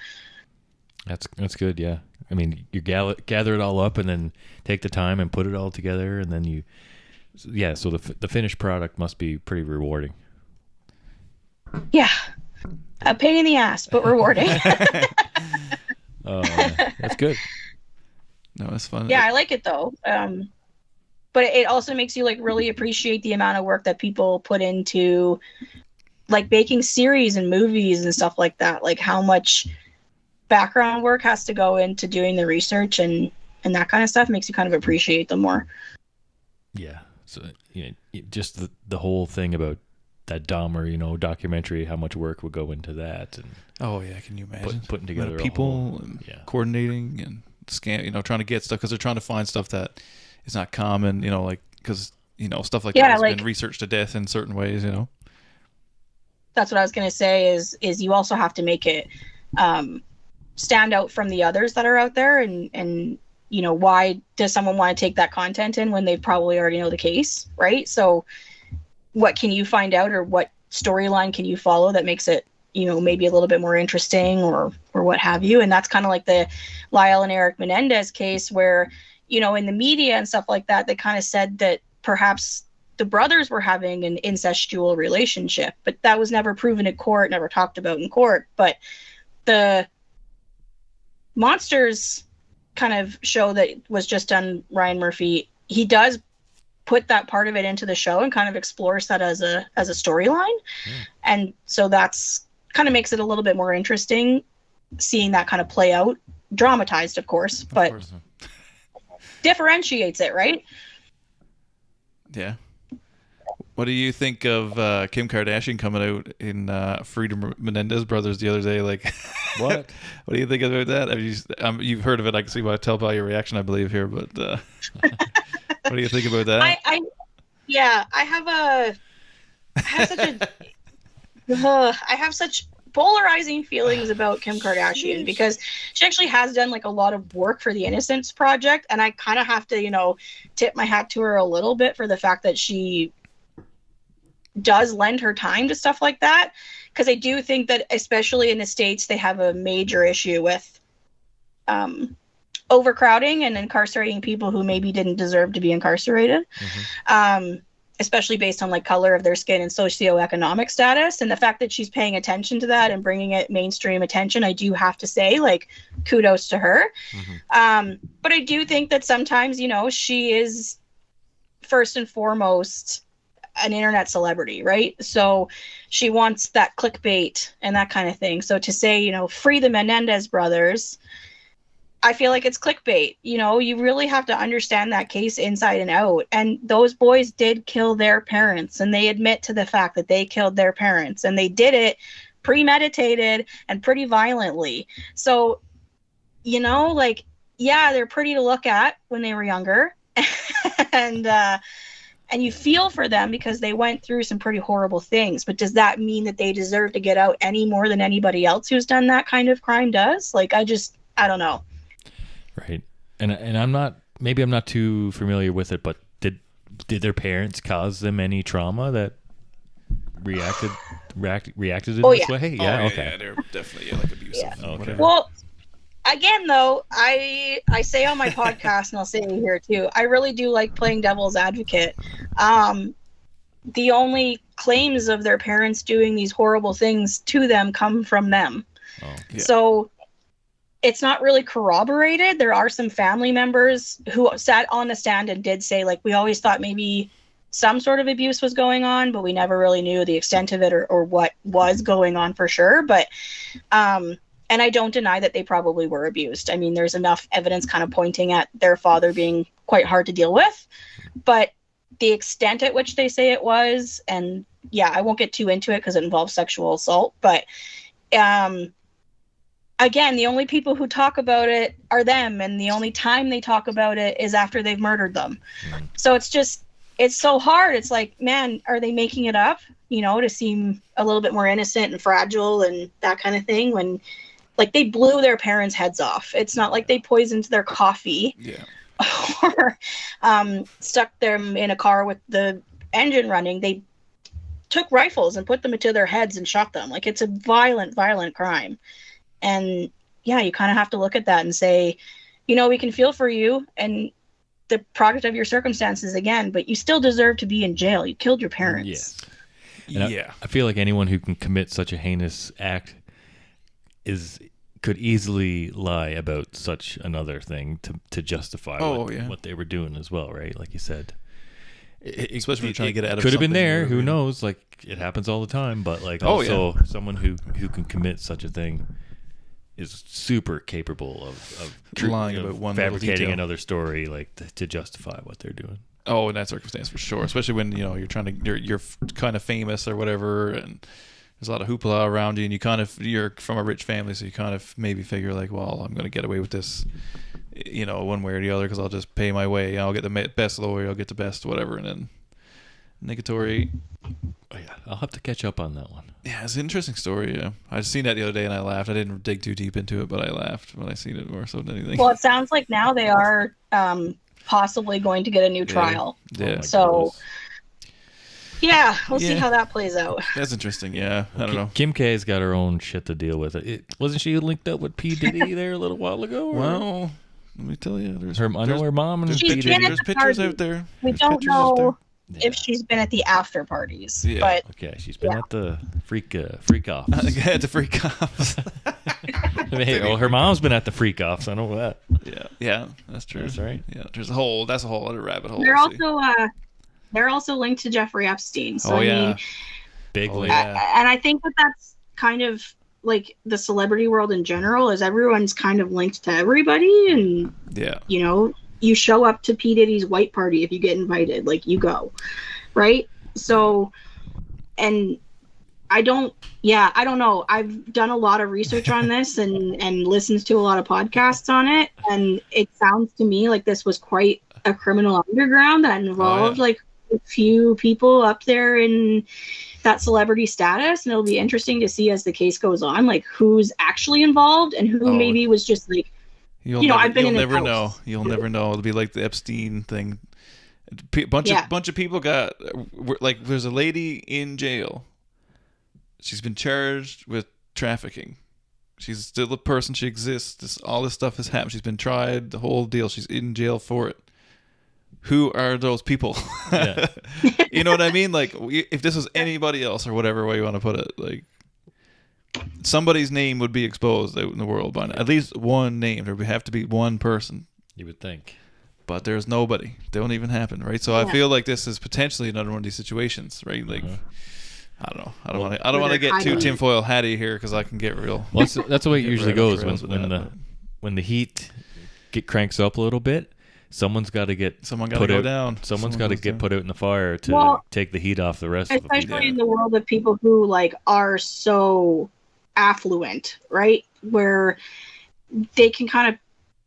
That's good. Yeah, I mean, you gather it all up and then take the time and put it all together, and then so the finished product must be pretty rewarding. Yeah. A pain in the ass, but rewarding. Oh, that's good. No, it's fun. Yeah, I like it though. But it also makes you like really appreciate the amount of work that people put into like making series and movies and stuff like that. Like how much background work has to go into doing the research and that kind of stuff makes you kind of appreciate them more. Yeah. So just the whole thing about that Dahmer, documentary, how much work would go into that. And can you imagine putting together people and coordinating and trying to get stuff because they're trying to find stuff that is not common, because stuff like that has been researched to death in certain ways. That's what I was going to say is you also have to make it stand out from the others that are out there, and why does someone want to take that content in when they probably already know the case, right? So what can you find out, or what storyline can you follow that makes it, maybe a little bit more interesting or what have you? And that's kind of like the Lyle and Eric Menendez case where, in the media and stuff like that, they kind of said that perhaps the brothers were having an incestual relationship, but that was never proven in court, never talked about in court. But the Monsters kind of show that was just done, Ryan Murphy, he does put that part of it into the show and kind of explores that as a storyline. And so that's kind of makes it a little bit more interesting seeing that kind of play out, dramatized of course, but differentiates it, right? Yeah. What do you think of Kim Kardashian coming out in Freedom Menendez Brothers the other day? Like, what? What do you think about that? You've heard of it. I can see by tell by your reaction, I believe here. But what do you think about that? I have such polarizing feelings about Kim Kardashian because she actually has done like a lot of work for the Innocence Project, and I kind of have to, tip my hat to her a little bit for the fact that she does lend her time to stuff like that, because I do think that especially in the States they have a major issue with overcrowding and incarcerating people who maybe didn't deserve to be incarcerated. Especially based on like color of their skin and socioeconomic status. And the fact that she's paying attention to that and bringing it mainstream attention, I do have to say, like, kudos to her. But I do think that sometimes, she is first and foremost an internet celebrity, right? So she wants that clickbait and that kind of thing. So to say, free the Menendez brothers, I feel like it's clickbait. You really have to understand that case inside and out. And those boys did kill their parents, and they admit to the fact that they killed their parents, and they did it premeditated and pretty violently. So, they're pretty to look at when they were younger. and and you feel for them because they went through some pretty horrible things. But does that mean that they deserve to get out any more than anybody else who's done that kind of crime does? Like, I don't know. Right. And I'm not too familiar with it, but did their parents cause them any trauma that reacted in this way? Yeah, okay. Yeah, they're definitely like abusive. Yeah. Okay. Well, again, though, I say on my podcast, and I'll say it here too, I really do like playing devil's advocate. The only claims of their parents doing these horrible things to them come from them. Oh, yeah. So it's not really corroborated. There are some family members who sat on the stand and did say, like, we always thought maybe some sort of abuse was going on, but we never really knew the extent of it or what was going on for sure. But, and I don't deny that they probably were abused. I mean, there's enough evidence kind of pointing at their father being quite hard to deal with, but the extent at which they say it was, and yeah, I won't get too into it because it involves sexual assault, but, again, the only people who talk about it are them, and the only time they talk about it is after they've murdered them. So it's so hard. It's like, man, are they making it up, to seem a little bit more innocent and fragile and that kind of thing, when, like, they blew their parents' heads off. It's not like they poisoned their coffee or stuck them in a car with the engine running. They took rifles and put them into their heads and shot them. Like, it's a violent crime. And yeah, you kind of have to look at that and say, we can feel for you and the product of your circumstances again, but you still deserve to be in jail. You killed your parents. Yes. I feel like anyone who can commit such a heinous act could easily lie about such another thing to justify what they were doing as well, right? Like you said. Especially when you're trying to get out of could have been there. Who knows? Like, it happens all the time, but like someone who can commit such a thing is super capable of lying about one fabricating another story, like to justify what they're doing. Oh, in that circumstance for sure, especially when you're kind of famous or whatever, and there's a lot of hoopla around you, and you're from a rich family, so you kind of maybe figure like, well, I'm going to get away with this, one way or the other, because I'll just pay my way. I'll get the best lawyer, I'll get the best whatever, and then negatory. Oh yeah, I'll have to catch up on that one. Yeah, it's an interesting story. Yeah, I seen that the other day and I laughed. I didn't dig too deep into it, but I laughed when I seen it more so than anything. Well, it sounds like now they are possibly going to get a new trial. Yeah. So yeah, we'll see how that plays out. That's interesting. Yeah, I don't know. Kim K's got her own shit to deal with. Wasn't she linked up with P. Diddy there a little while ago? Or? Well, let me tell you, I know her mom and there's P. Diddy. There's pictures out there. We don't know if she's been at the after parties, but okay, she's been at the freak off. At the freak offs. Hey, her mom's been at the freak offs. I know that. Yeah, that's true. That's right. Yeah, that's a whole other rabbit hole. They're also linked to Jeffrey Epstein. So I mean, big link. And I think that's kind of like the celebrity world in general, is everyone's kind of linked to everybody, and you show up to P. Diddy's white party if you get invited, like, you go, right? So, and I don't know. I've done a lot of research on this and listened to a lot of podcasts on it, and it sounds to me like this was quite a criminal underground that involved like a few people up there in that celebrity status, and it'll be interesting to see as the case goes on, like, who's actually involved and who maybe was just like, I've been in never know. You'll never know. It'll be like the Epstein thing. Bunch of people got, like, there's a lady in jail. She's been charged with trafficking. She's still a person. She exists. All this stuff has happened. She's been tried. The whole deal. She's in jail for it. Who are those people? Yeah. You know what I mean? Like, if this was anybody else, or whatever way you want to put it, like, somebody's name would be exposed out in the world by now. At least one name. There would have to be one person. You would think. But there's nobody. They don't even happen, right? So I feel like this is potentially another one of these situations, right? Like, I don't know. I don't want to get too tinfoil hatty here, because I can get real. Well, that's the way it usually goes when the heat cranks up a little bit. Someone's got to get go down. Someone's got to get put out in the fire to take the heat off the rest of them. Especially in the world of people who, like, are so affluent, right? Where they can kind of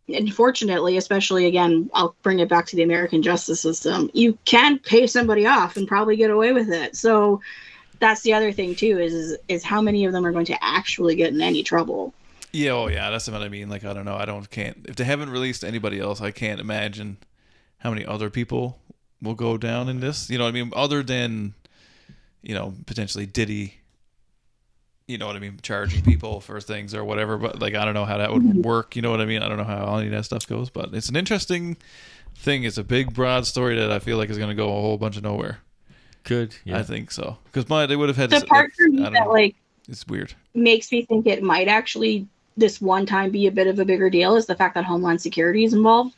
unfortunately, especially again, I'll bring it back to the American justice system. You can pay somebody off and probably get away with it. So that's the other thing too, is how many of them are going to actually get in any trouble. Yeah, oh yeah, that's what I mean. Like, I don't know. Can't, if they haven't released anybody else, I can't imagine how many other people will go down in this. You know what I mean? Other than, potentially Diddy, you know what I mean, charging people for things or whatever. But like, I don't know how that would work. You know what I mean? I don't know how any of that stuff goes. But it's an interesting thing. It's a big, broad story that I feel like is going to go a whole bunch of nowhere. Good, yeah. I think so. Because they would have had the part for me that it's weird. Makes me think it might actually this one time be a bit of a bigger deal is the fact that Homeland Security is involved.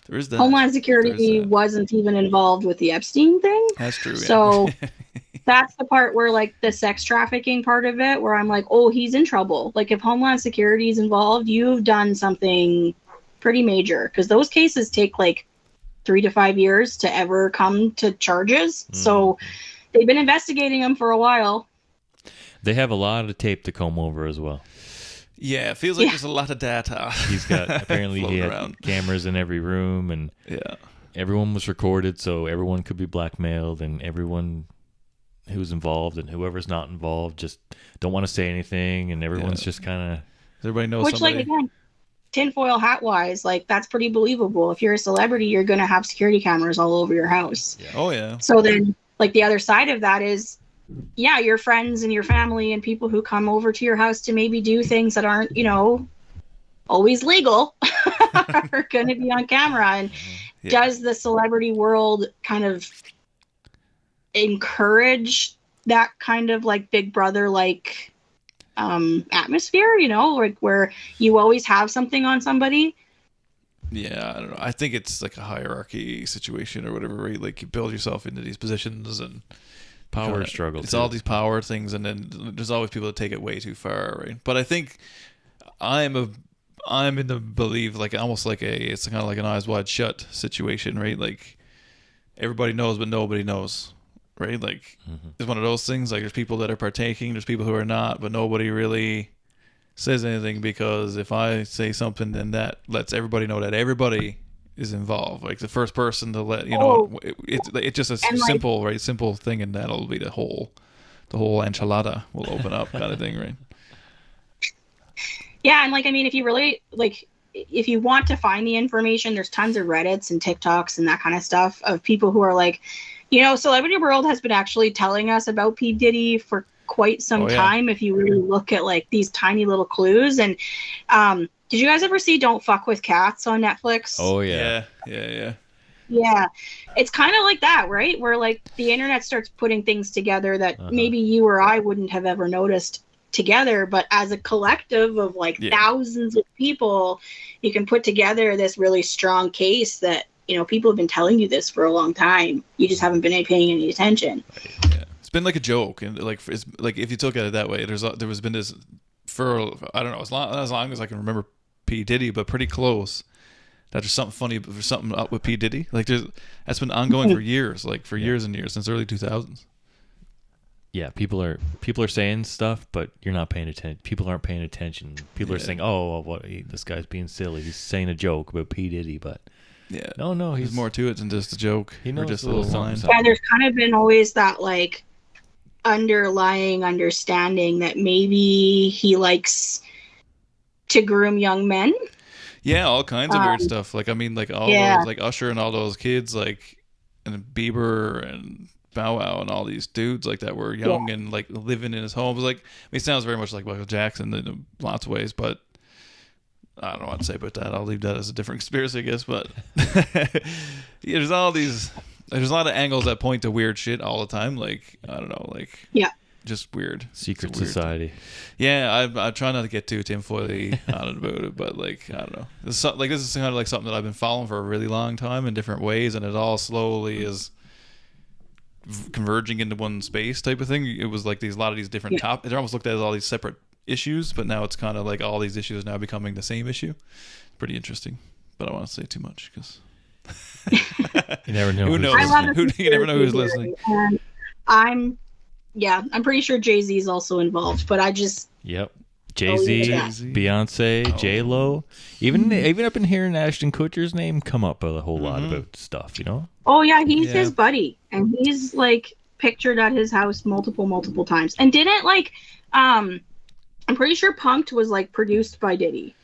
There is that. Homeland Security wasn't even involved with the Epstein thing. That's true. Yeah. So that's the part where like the sex trafficking part of it, where I'm like, oh, he's in trouble. Like if Homeland Security is involved, you've done something pretty major, because those cases take like 3 to 5 years to ever come to charges. So they've been investigating him for a while. They have a lot of tape to comb over as well. Yeah, it feels like there's a lot of data. He's got, apparently he had cameras in every room, and everyone was recorded, so everyone could be blackmailed, and everyone who's involved and whoever's not involved just don't want to say anything, and everyone's just kind of... Everybody knows which, somebody. like, again, tinfoil hat wise, like, that's pretty believable. If you're a celebrity, you're going to have security cameras all over your house. Yeah. Oh, yeah. So then, like, the other side of that is, yeah, your friends and your family and people who come over to your house to maybe do things that aren't, always legal are going to be on camera. And does the celebrity world kind of encourage that kind of like Big Brother like atmosphere, like where you always have something on somebody? Yeah, I don't know. I think it's like a hierarchy situation or whatever, right? Like you build yourself into these positions and power struggle. It's all these power things, and then there's always people that take it way too far, right? But I think I'm in the belief, like almost like it's kind of like an eyes wide shut situation, right? Like everybody knows, but nobody knows, right? Like it's one of those things. Like there's people that are partaking, there's people who are not, but nobody really says anything, because if I say something, then that lets everybody know that everybody is involved. Like the first person to let it's just a simple, right? Simple thing, and that'll be the whole enchilada will open up, kind of thing, right? Yeah, and like I mean, if you really like, if you want to find the information, there's tons of Reddits and TikToks and that kind of stuff of people who are like, Celebrity World has been actually telling us about P. Diddy for quite some time. If you really look at like these tiny little clues. And did you guys ever see Don't Fuck with Cats on Netflix? Oh yeah. Yeah, it's kind of like that, right? Where like the internet starts putting things together that maybe you or I wouldn't have ever noticed together, but as a collective of like thousands of people, you can put together this really strong case that people have been telling you this for a long time. You just haven't been paying any attention. Yeah. It's been like a joke, and like it's like if you took at it that way, there was been this for I don't know as long as I can remember P. Diddy, but pretty close. That there's something funny, there's something up with P. Diddy. Like that's been ongoing for years, years and years, since early 2000s. Yeah, people are saying stuff, but you're not paying attention. People aren't paying attention. People are saying, "Oh, this guy's being silly. He's saying a joke about P. Diddy," but no, there's more to it than just a joke. He knows or just a little line. Yeah, there's kind of been always that like underlying understanding that maybe he likes to groom young men. Yeah, all kinds of weird stuff. Like I mean, like all those, like Usher and all those kids, like and Bieber and Bow Wow and all these dudes like that were young and like living in his home. It was like, I mean, it sounds very much like Michael Jackson in lots of ways, but I don't know what to say about that. I'll leave that as a different conspiracy, I guess. But there's a lot of angles that point to weird shit all the time. Like I don't know, like just weird secret society. Yeah, I try not to get too tinfoily on it about it, but like I don't know. This is kind of like something that I've been following for a really long time in different ways, and it all slowly is converging into one space type of thing. It was like a lot of these different topics. It almost looked at as all these separate issues, but now it's kind of like all these issues now becoming the same issue. It's pretty interesting, but I don't want to say too much because you never know. Who knows? You never know who's listening. And I'm pretty sure Jay-Z is also involved, but I just Jay-Z, Beyonce, Oh. J-Lo. Even up in hearing Ashton Kutcher's name come up a whole lot about stuff, you know? Oh yeah, he's his buddy, and he's like pictured at his house multiple times. And didn't I'm pretty sure Punk'd was like produced by Diddy.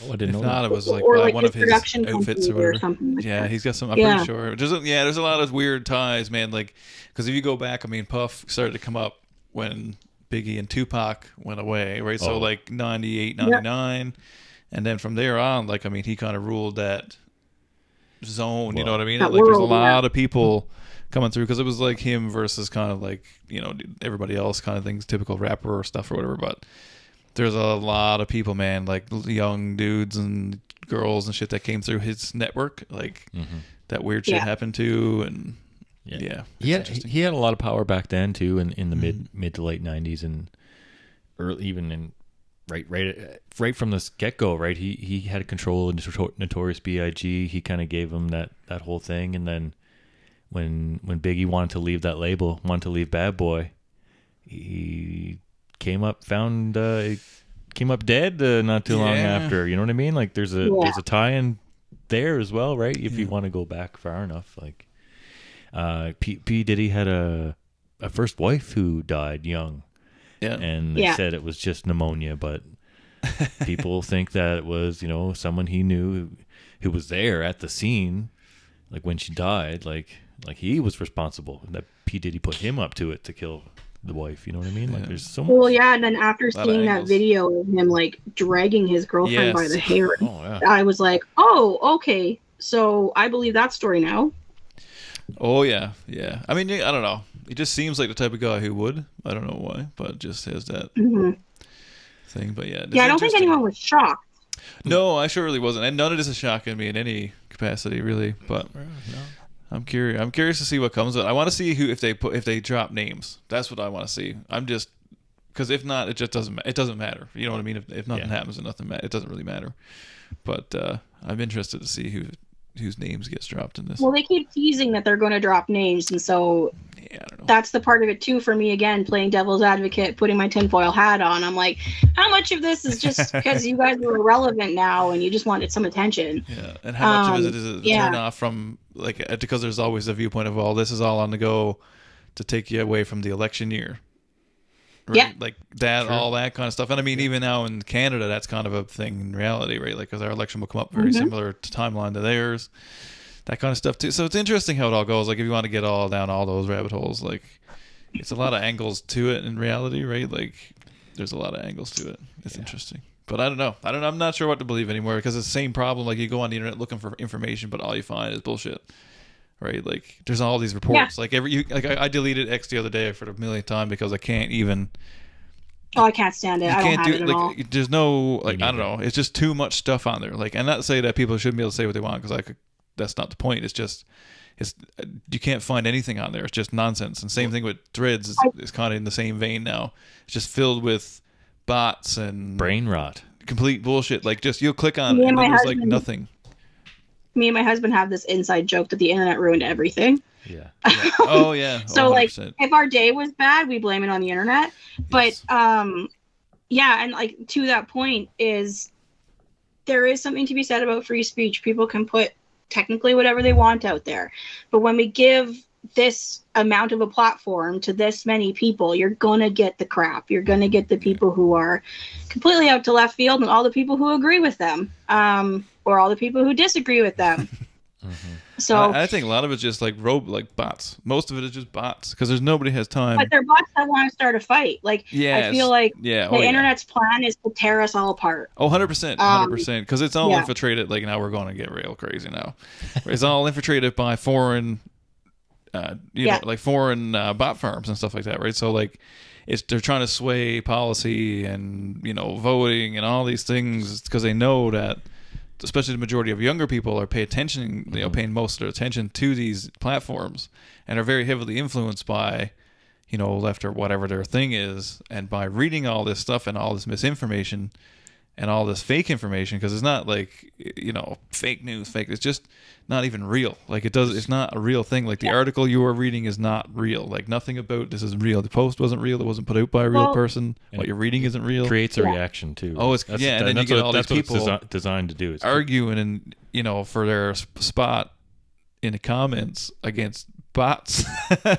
Oh, I didn't know Not, that. it was like, Or, one of his production outfits or company whatever. something like that. He's got some. I'm pretty sure. There's a lot of weird ties, man. Like, because if you go back, I mean, Puff started to come up when Biggie and Tupac went away, right? So like 98, 99, and then from there on, like, I mean, he kind of ruled that zone. You know what I mean? Like, there's a lot of people coming through because it was like him versus kind of like, you know, everybody else kind of things, typical rapper or stuff or whatever. But there's a lot of people, man, like young dudes and girls and shit that came through his network, like that weird shit happened to, and he had a lot of power back then too, in the mid to late 90s and early, even in right from the get go, right? He had control of Notorious B.I.G. He kind of gave him that whole thing, and then when Biggie wanted to leave that label, wanted to leave Bad Boy, he came up dead not too long after. You know what I mean? Like there's a tie in there as well, right? If you want to go back far enough, like P Diddy had a first wife who died young, and they said it was just pneumonia, but people think that it was, you know, someone he knew who was there at the scene, like when she died, like he was responsible, and that P Diddy put him up to it to kill the wife, you know what I mean? Like there's so much. Well, yeah, and then after seeing that video of him like dragging his girlfriend by the hair, I was like, oh, okay, so I believe that story now. Oh yeah. I mean, I don't know. He just seems like the type of guy who would. I don't know why, but just has that thing. But yeah, I don't think anyone was shocked. No, I sure really wasn't, and none of this is shocking me in any capacity, really. But I'm curious. I'm curious to see what comes of it. I want to see if they drop names. That's what I want to see. I'm just because if not, it just doesn't matter. You know what I mean? If nothing happens, and it doesn't really matter. But I'm interested to see whose names gets dropped in this. Well, they keep teasing that they're going to drop names, and so I don't know. That's the part of it too for me. Again, playing devil's advocate, putting my tinfoil hat on. I'm like, how much of this is just because you guys are irrelevant now and you just wanted some attention? Yeah, and how much of it is it turn off from like because there's always a viewpoint of this is all on the go to take you away from the election year. Right? Yeah, like that, all that kind of stuff. And I mean, even now in Canada, that's kind of a thing in reality, right? Like, because our election will come up very similar to timeline to theirs, that kind of stuff too. So it's interesting how it all goes. Like, if you want to get all down all those rabbit holes, like, it's a lot of angles to it in reality, right? Like, there's a lot of angles to it. It's interesting. But I don't know. I'm not sure what to believe anymore because it's the same problem. Like, you go on the internet looking for information, but all you find is bullshit. Right, like there's all these reports. Like I deleted X the other day for the millionth time because I can't even. Oh, I can't stand it. I don't have it at all. There's no I don't know. It's just too much stuff on there. Like, and not to say that people shouldn't be able to say what they want because that's not the point. It's just you can't find anything on there. It's just nonsense. And same thing with Threads is kind of in the same vein now. It's just filled with bots and brain rot, complete bullshit. Like just you'll click on it and there's like nothing. Me and my husband have this inside joke that the internet ruined everything. Yeah. Oh yeah. So 100%. Like if our day was bad, we blame it on the internet. But yeah, and like to that point is there is something to be said about free speech. People can put technically whatever they want out there. But when we give this amount of a platform to this many people, you're gonna get the crap. You're gonna get the people who are completely out to left field and all the people who agree with them. Or all the people who disagree with them. So I think a lot of it's just like bots. Most of it is just bots because there's nobody has time. But they're bots that want to start a fight. Like I feel like the internet's plan is to tear us all apart. Oh, 100%, 100%. Because it's all infiltrated. Like now we're going to get real crazy now. It's all infiltrated by foreign, like foreign bot farms and stuff like that, right? So like, they're trying to sway policy and voting and all these things because they know that. Especially the majority of younger people are paying most of their attention to these platforms and are very heavily influenced by, left or whatever their thing is. And by reading all this stuff and all this misinformation, and all this fake information, because it's not like, fake news, fake. It's just not even real. Like it's not a real thing. Like the article you are reading is not real. Like nothing about this is real. The post wasn't real. It wasn't put out by a real person. What you're reading isn't real. Creates a reaction too. Oh, and then you get all these people it's designed to do. It's arguing and for their spot in the comments against bots,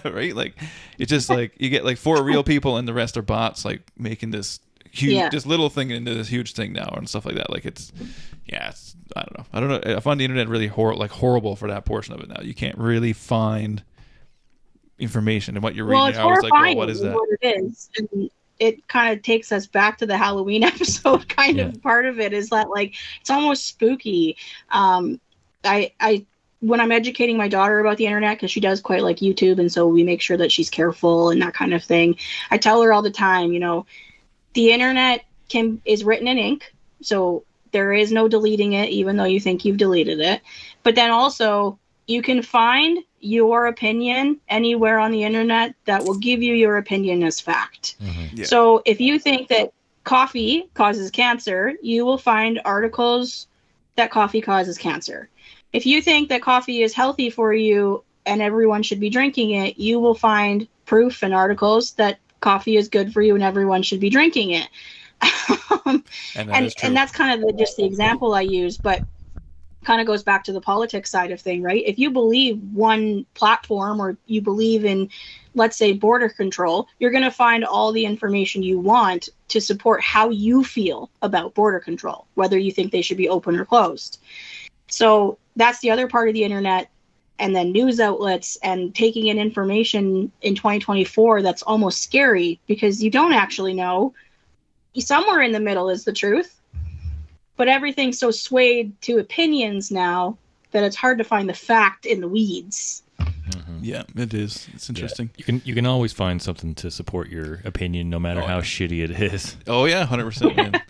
right? Like it's just like you get like 4 real people and the rest are bots, like making this huge, this little thing into this huge thing now and stuff like that. Like it's I don't know. I find the internet really horrible for that portion of it now. You can't really find information, and what you're reading. I was like, well, what is that? What it is, and it kind of takes us back to the Halloween episode. Kind of part of it is that like it's almost spooky. I when I'm educating my daughter about the internet, because she does quite like YouTube, and so we make sure that she's careful and that kind of thing. I tell her all the time, the internet is written in ink, so there is no deleting it, even though you think you've deleted it. But then also, you can find your opinion anywhere on the internet that will give you your opinion as fact. Mm-hmm. Yeah. So if you think that coffee causes cancer, you will find articles that coffee causes cancer. If you think that coffee is healthy for you and everyone should be drinking it, you will find proof and articles that coffee is good for you and everyone should be drinking it. And that's kind of just the example I use, but kind of goes back to the politics side of thing, right? If you believe one platform or you believe in, let's say, border control, you're going to find all the information you want to support how you feel about border control, whether you think they should be open or closed. So that's the other part of the internet, and then news outlets and taking in information in 2024 that's almost scary because you don't actually know. Somewhere in the middle is the truth, but everything's so swayed to opinions now that it's hard to find the fact in the weeds. Mm-hmm. Yeah, it is. It's interesting. Yeah. You can always find something to support your opinion, no matter how shitty it is. Oh yeah, 100%, man.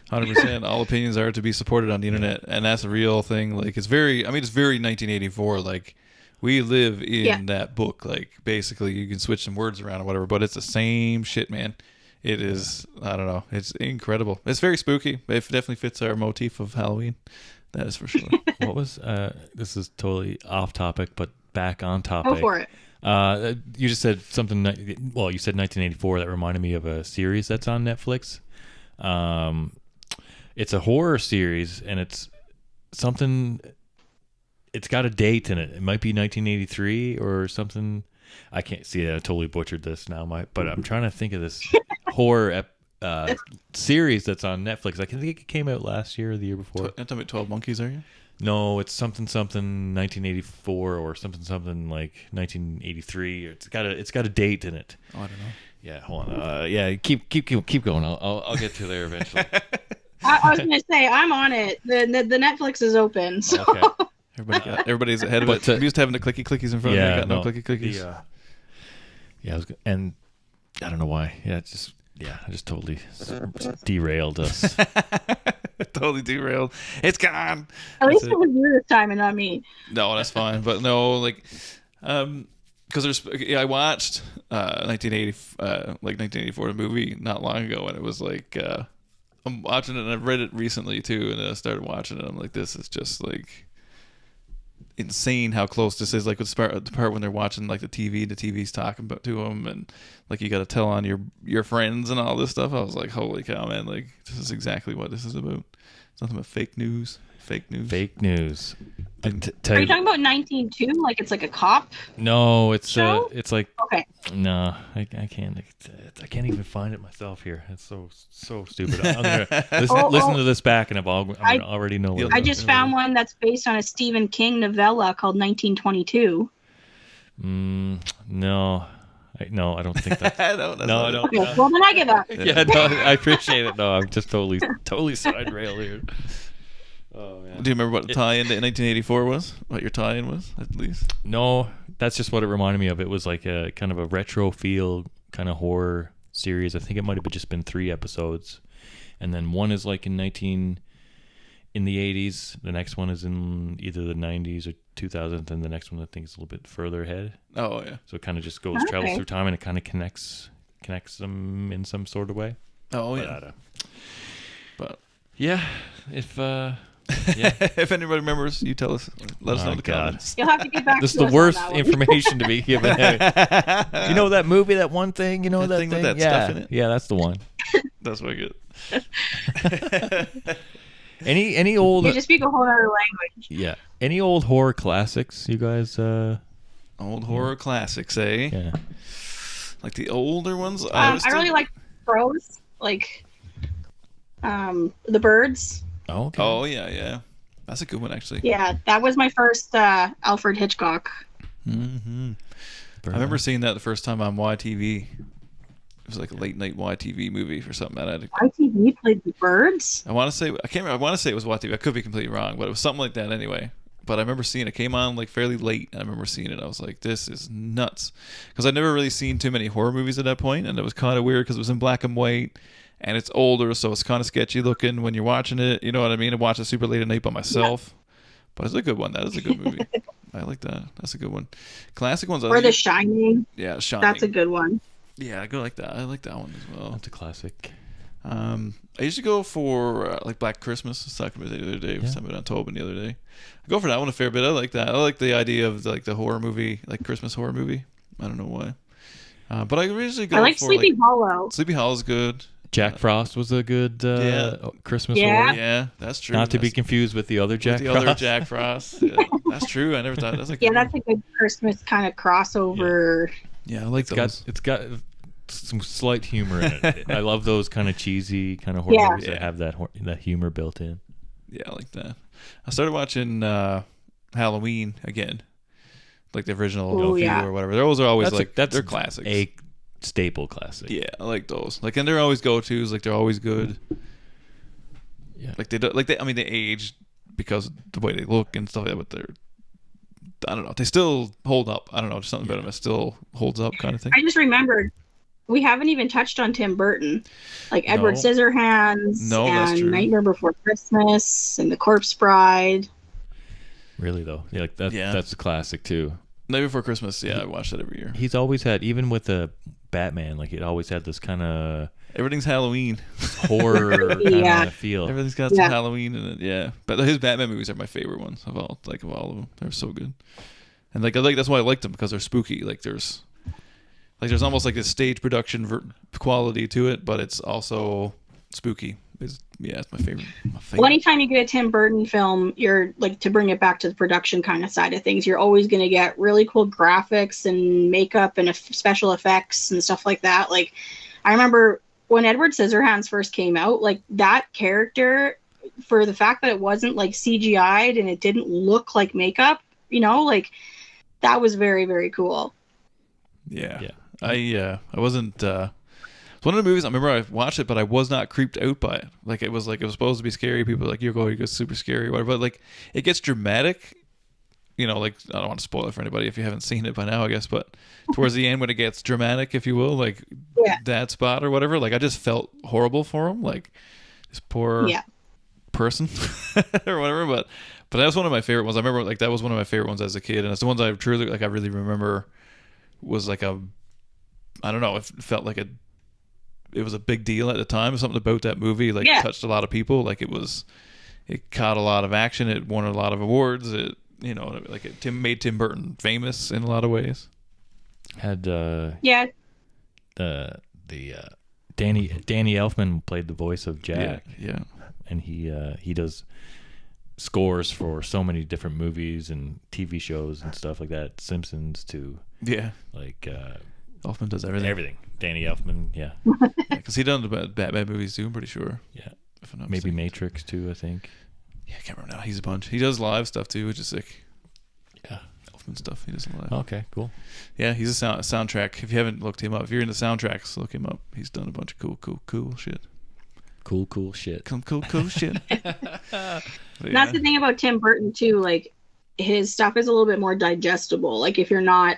100%. All opinions are to be supported on the internet, and that's a real thing. Like it's very 1984. Like we live in that book. Like basically, you can switch some words around or whatever, but it's the same shit, man. It is. I don't know. It's incredible. It's very spooky. It definitely fits our motif of Halloween. That is for sure. What was? This is totally off topic, but back on topic. Go for it. You just said something. Well, you said 1984. That reminded me of a series that's on Netflix. It's a horror series, and it's something. It's got a date in it. It might be 1983 or something. I can't see it. I totally butchered this now, but I'm trying to think of this horror series that's on Netflix. I think it came out last year or the year before. You're talking about 12 Monkeys, are you? No, it's something 1984 or something like 1983. It's got a date in it. Oh, I don't know. Yeah, hold on. Keep going. I'll get to there eventually. I was gonna say I'm on it. The Netflix is open. So. Okay. Everybody's ahead of it. I'm used to having the clicky clickies in front of me. I got no clicky clickies. And I don't know why. I just totally derailed us. Totally derailed. It's gone. At least it was you this time and not me. No, that's fine. But no, like, because I watched 1984 the movie not long ago, and it was like I'm watching it, and I've read it recently too, and I started watching it. I'm like, this is just like insane how close this is. Like with the part when they're watching like the TV's talking about to them, and like you got to tell on your friends and all this stuff. I was like, holy cow, man! Like this is exactly what this is about. It's nothing but fake news. Fake news. Are you talking about 19-2? Like it's like a cop? No, it's show? It's like okay. No, I can't. I can't even find it myself here. It's so stupid. I'm gonna listen to this back, and I already know. I just found one that's based on a Stephen King novella called 1922. No. I don't think that. I don't. Okay, well then I give up. Yeah, no, I appreciate it. No, I'm just totally side rail here. Oh man. Do you remember what the tie-in to 1984 was? What your tie-in was, at least? No, that's just what it reminded me of. It was like a kind of a retro feel kind of horror series. I think it might have just been 3 episodes, and then one is like in the 80s. The next one is in either the 90s or 2000s, and the next one I think is a little bit further ahead. Oh yeah. So it kind of just travels through time, and it kind of connects them in some sort of way. Oh yeah. Yeah, if If anybody remembers, you tell us. Let us know in the comments. You'll have to get back this to is us the worst on that one. information to be given. You know that movie, that one thing? You know that thing? with that yeah. stuff in it? Yeah, that's the one. That's what I get. Any old... You just speak a whole other language. Yeah. Any old horror classics, you guys? Old horror classics, eh? Yeah. Like the older ones? I really like Crows, like The Birds. Oh, okay. Oh, yeah. That's a good one, actually. Yeah, that was my first Alfred Hitchcock. Mm-hmm. I remember seeing that the first time on YTV. It was like a late night YTV movie or something. YTV played The Birds? I want to say it was YTV. I could be completely wrong, but it was something like that anyway. But I remember seeing it. Came on like fairly late. I remember seeing it. I was like, this is nuts. Because I'd never really seen too many horror movies at that point, and it was kind of weird because it was in black and white, and it's older, so it's kind of sketchy looking when you're watching it. You know what I mean? I watched it super late at night by myself. Yeah. But it's a good one. That is a good movie. I like that. That's a good one. Classic ones. Or The Shining. Yeah, Shining. That's a good one. Yeah, I go like that. I like that one as well. That's a classic. I used to go for like Black Christmas. I was talking about it the other day. Yeah. Somebody on Tobin the other day. I go for that one a fair bit. I like that. I like the idea of like the horror movie, like Christmas horror movie. I don't know why. But I usually go. I like for Sleepy Hollow. Sleepy Hollow is good. Jack Frost was a good Christmas horror. Yeah, that's true. Not to be confused with the other Jack Frost. Other Jack Frost. Yeah, that's true. I never thought that's like. Yeah, that's a good Christmas kind of crossover. Yeah, I like those. It's got some slight humor in it. I love those kind of cheesy kind of horror movies that have that humor built in. Yeah, I like that. I started watching Halloween again, like the original or whatever. Those are always they're classics. A staple classic. Yeah, I like those. Like, and they're always go-tos. Like, they're always good. Yeah. Like they age because the way they look and stuff like that, but I don't know. They still hold up. I don't know. There's something about them that still holds up, kind of thing. I just remembered we haven't even touched on Tim Burton, like Edward Scissorhands and Nightmare Before Christmas and The Corpse Bride. Really though, yeah, like that's a classic too. Night Before Christmas, I watch that every year. He's always had, even with the Batman, like it always had this kind of everything's Halloween horror kind of feel. Everything's got some Halloween in it, yeah. But his Batman movies are my favorite ones of all of them. They're so good, and I like that's why I like them, because they're spooky. Like there's almost like this stage production quality to it, but it's also spooky. It's my favorite. Well, anytime you get a Tim Burton film, you're like, to bring it back to the production kind of side of things, you're always going to get really cool graphics and makeup and special effects and stuff like that. Like, I remember when Edward Scissorhands first came out, like that character, for the fact that it wasn't like CGI'd and it didn't look like makeup, like that was very, very cool. Yeah. I wasn't. It's one of the movies I remember I watched it, but I was not creeped out by it. Like it was supposed to be scary. People were like, you go super scary, whatever. But like it gets dramatic. Like I don't want to spoil it for anybody if you haven't seen it by now, I guess. But towards the end, when it gets dramatic, if you will, like that spot or whatever, like I just felt horrible for him, like this poor person or whatever. But that was one of my favorite ones. I remember like that was one of my favorite ones as a kid, and it's the ones I truly like. I really remember was like I don't know. It felt like it was a big deal at the time. Something about that movie touched a lot of people. Like it caught a lot of action. It won a lot of awards. It made Tim Burton famous in a lot of ways. Had Danny Elfman played the voice of Jack. Yeah. And he does scores for so many different movies and TV shows and stuff like that. Simpsons to Elfman does everything. Danny Elfman, yeah. Because he done the Batman movies too, I'm pretty sure. Yeah. Maybe Matrix too, I think. Yeah, I can't remember now. He's a bunch. He does live stuff too, which is sick. Yeah. Elfman stuff. He does live. Okay, cool. Yeah, he's a soundtrack. If you haven't looked him up, if you're into soundtracks, look him up. He's done a bunch of cool shit. Cool shit. Cool shit. That's the thing about Tim Burton too. Like his stuff is a little bit more digestible. Like if you're not,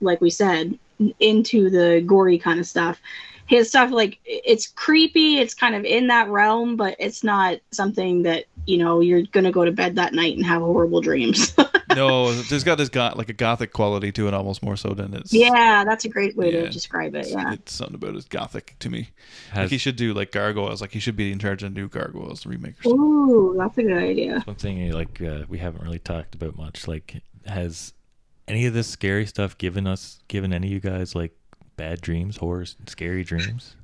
like we said, into the gory kind of stuff, his stuff, like it's creepy, it's kind of in that realm, but it's not something that you're gonna go to bed that night and have horrible dreams. No, there's got like a gothic quality to it, almost more so than it's. Yeah, that's a great way to describe it. Yeah, it's something about it gothic to me. Like he should do like Gargoyles. Like he should be in charge of the new Gargoyles remake. Ooh, that's a good idea. One thing like we haven't really talked about much. Like, has any of this scary stuff given any of you guys like bad dreams, horror, scary dreams?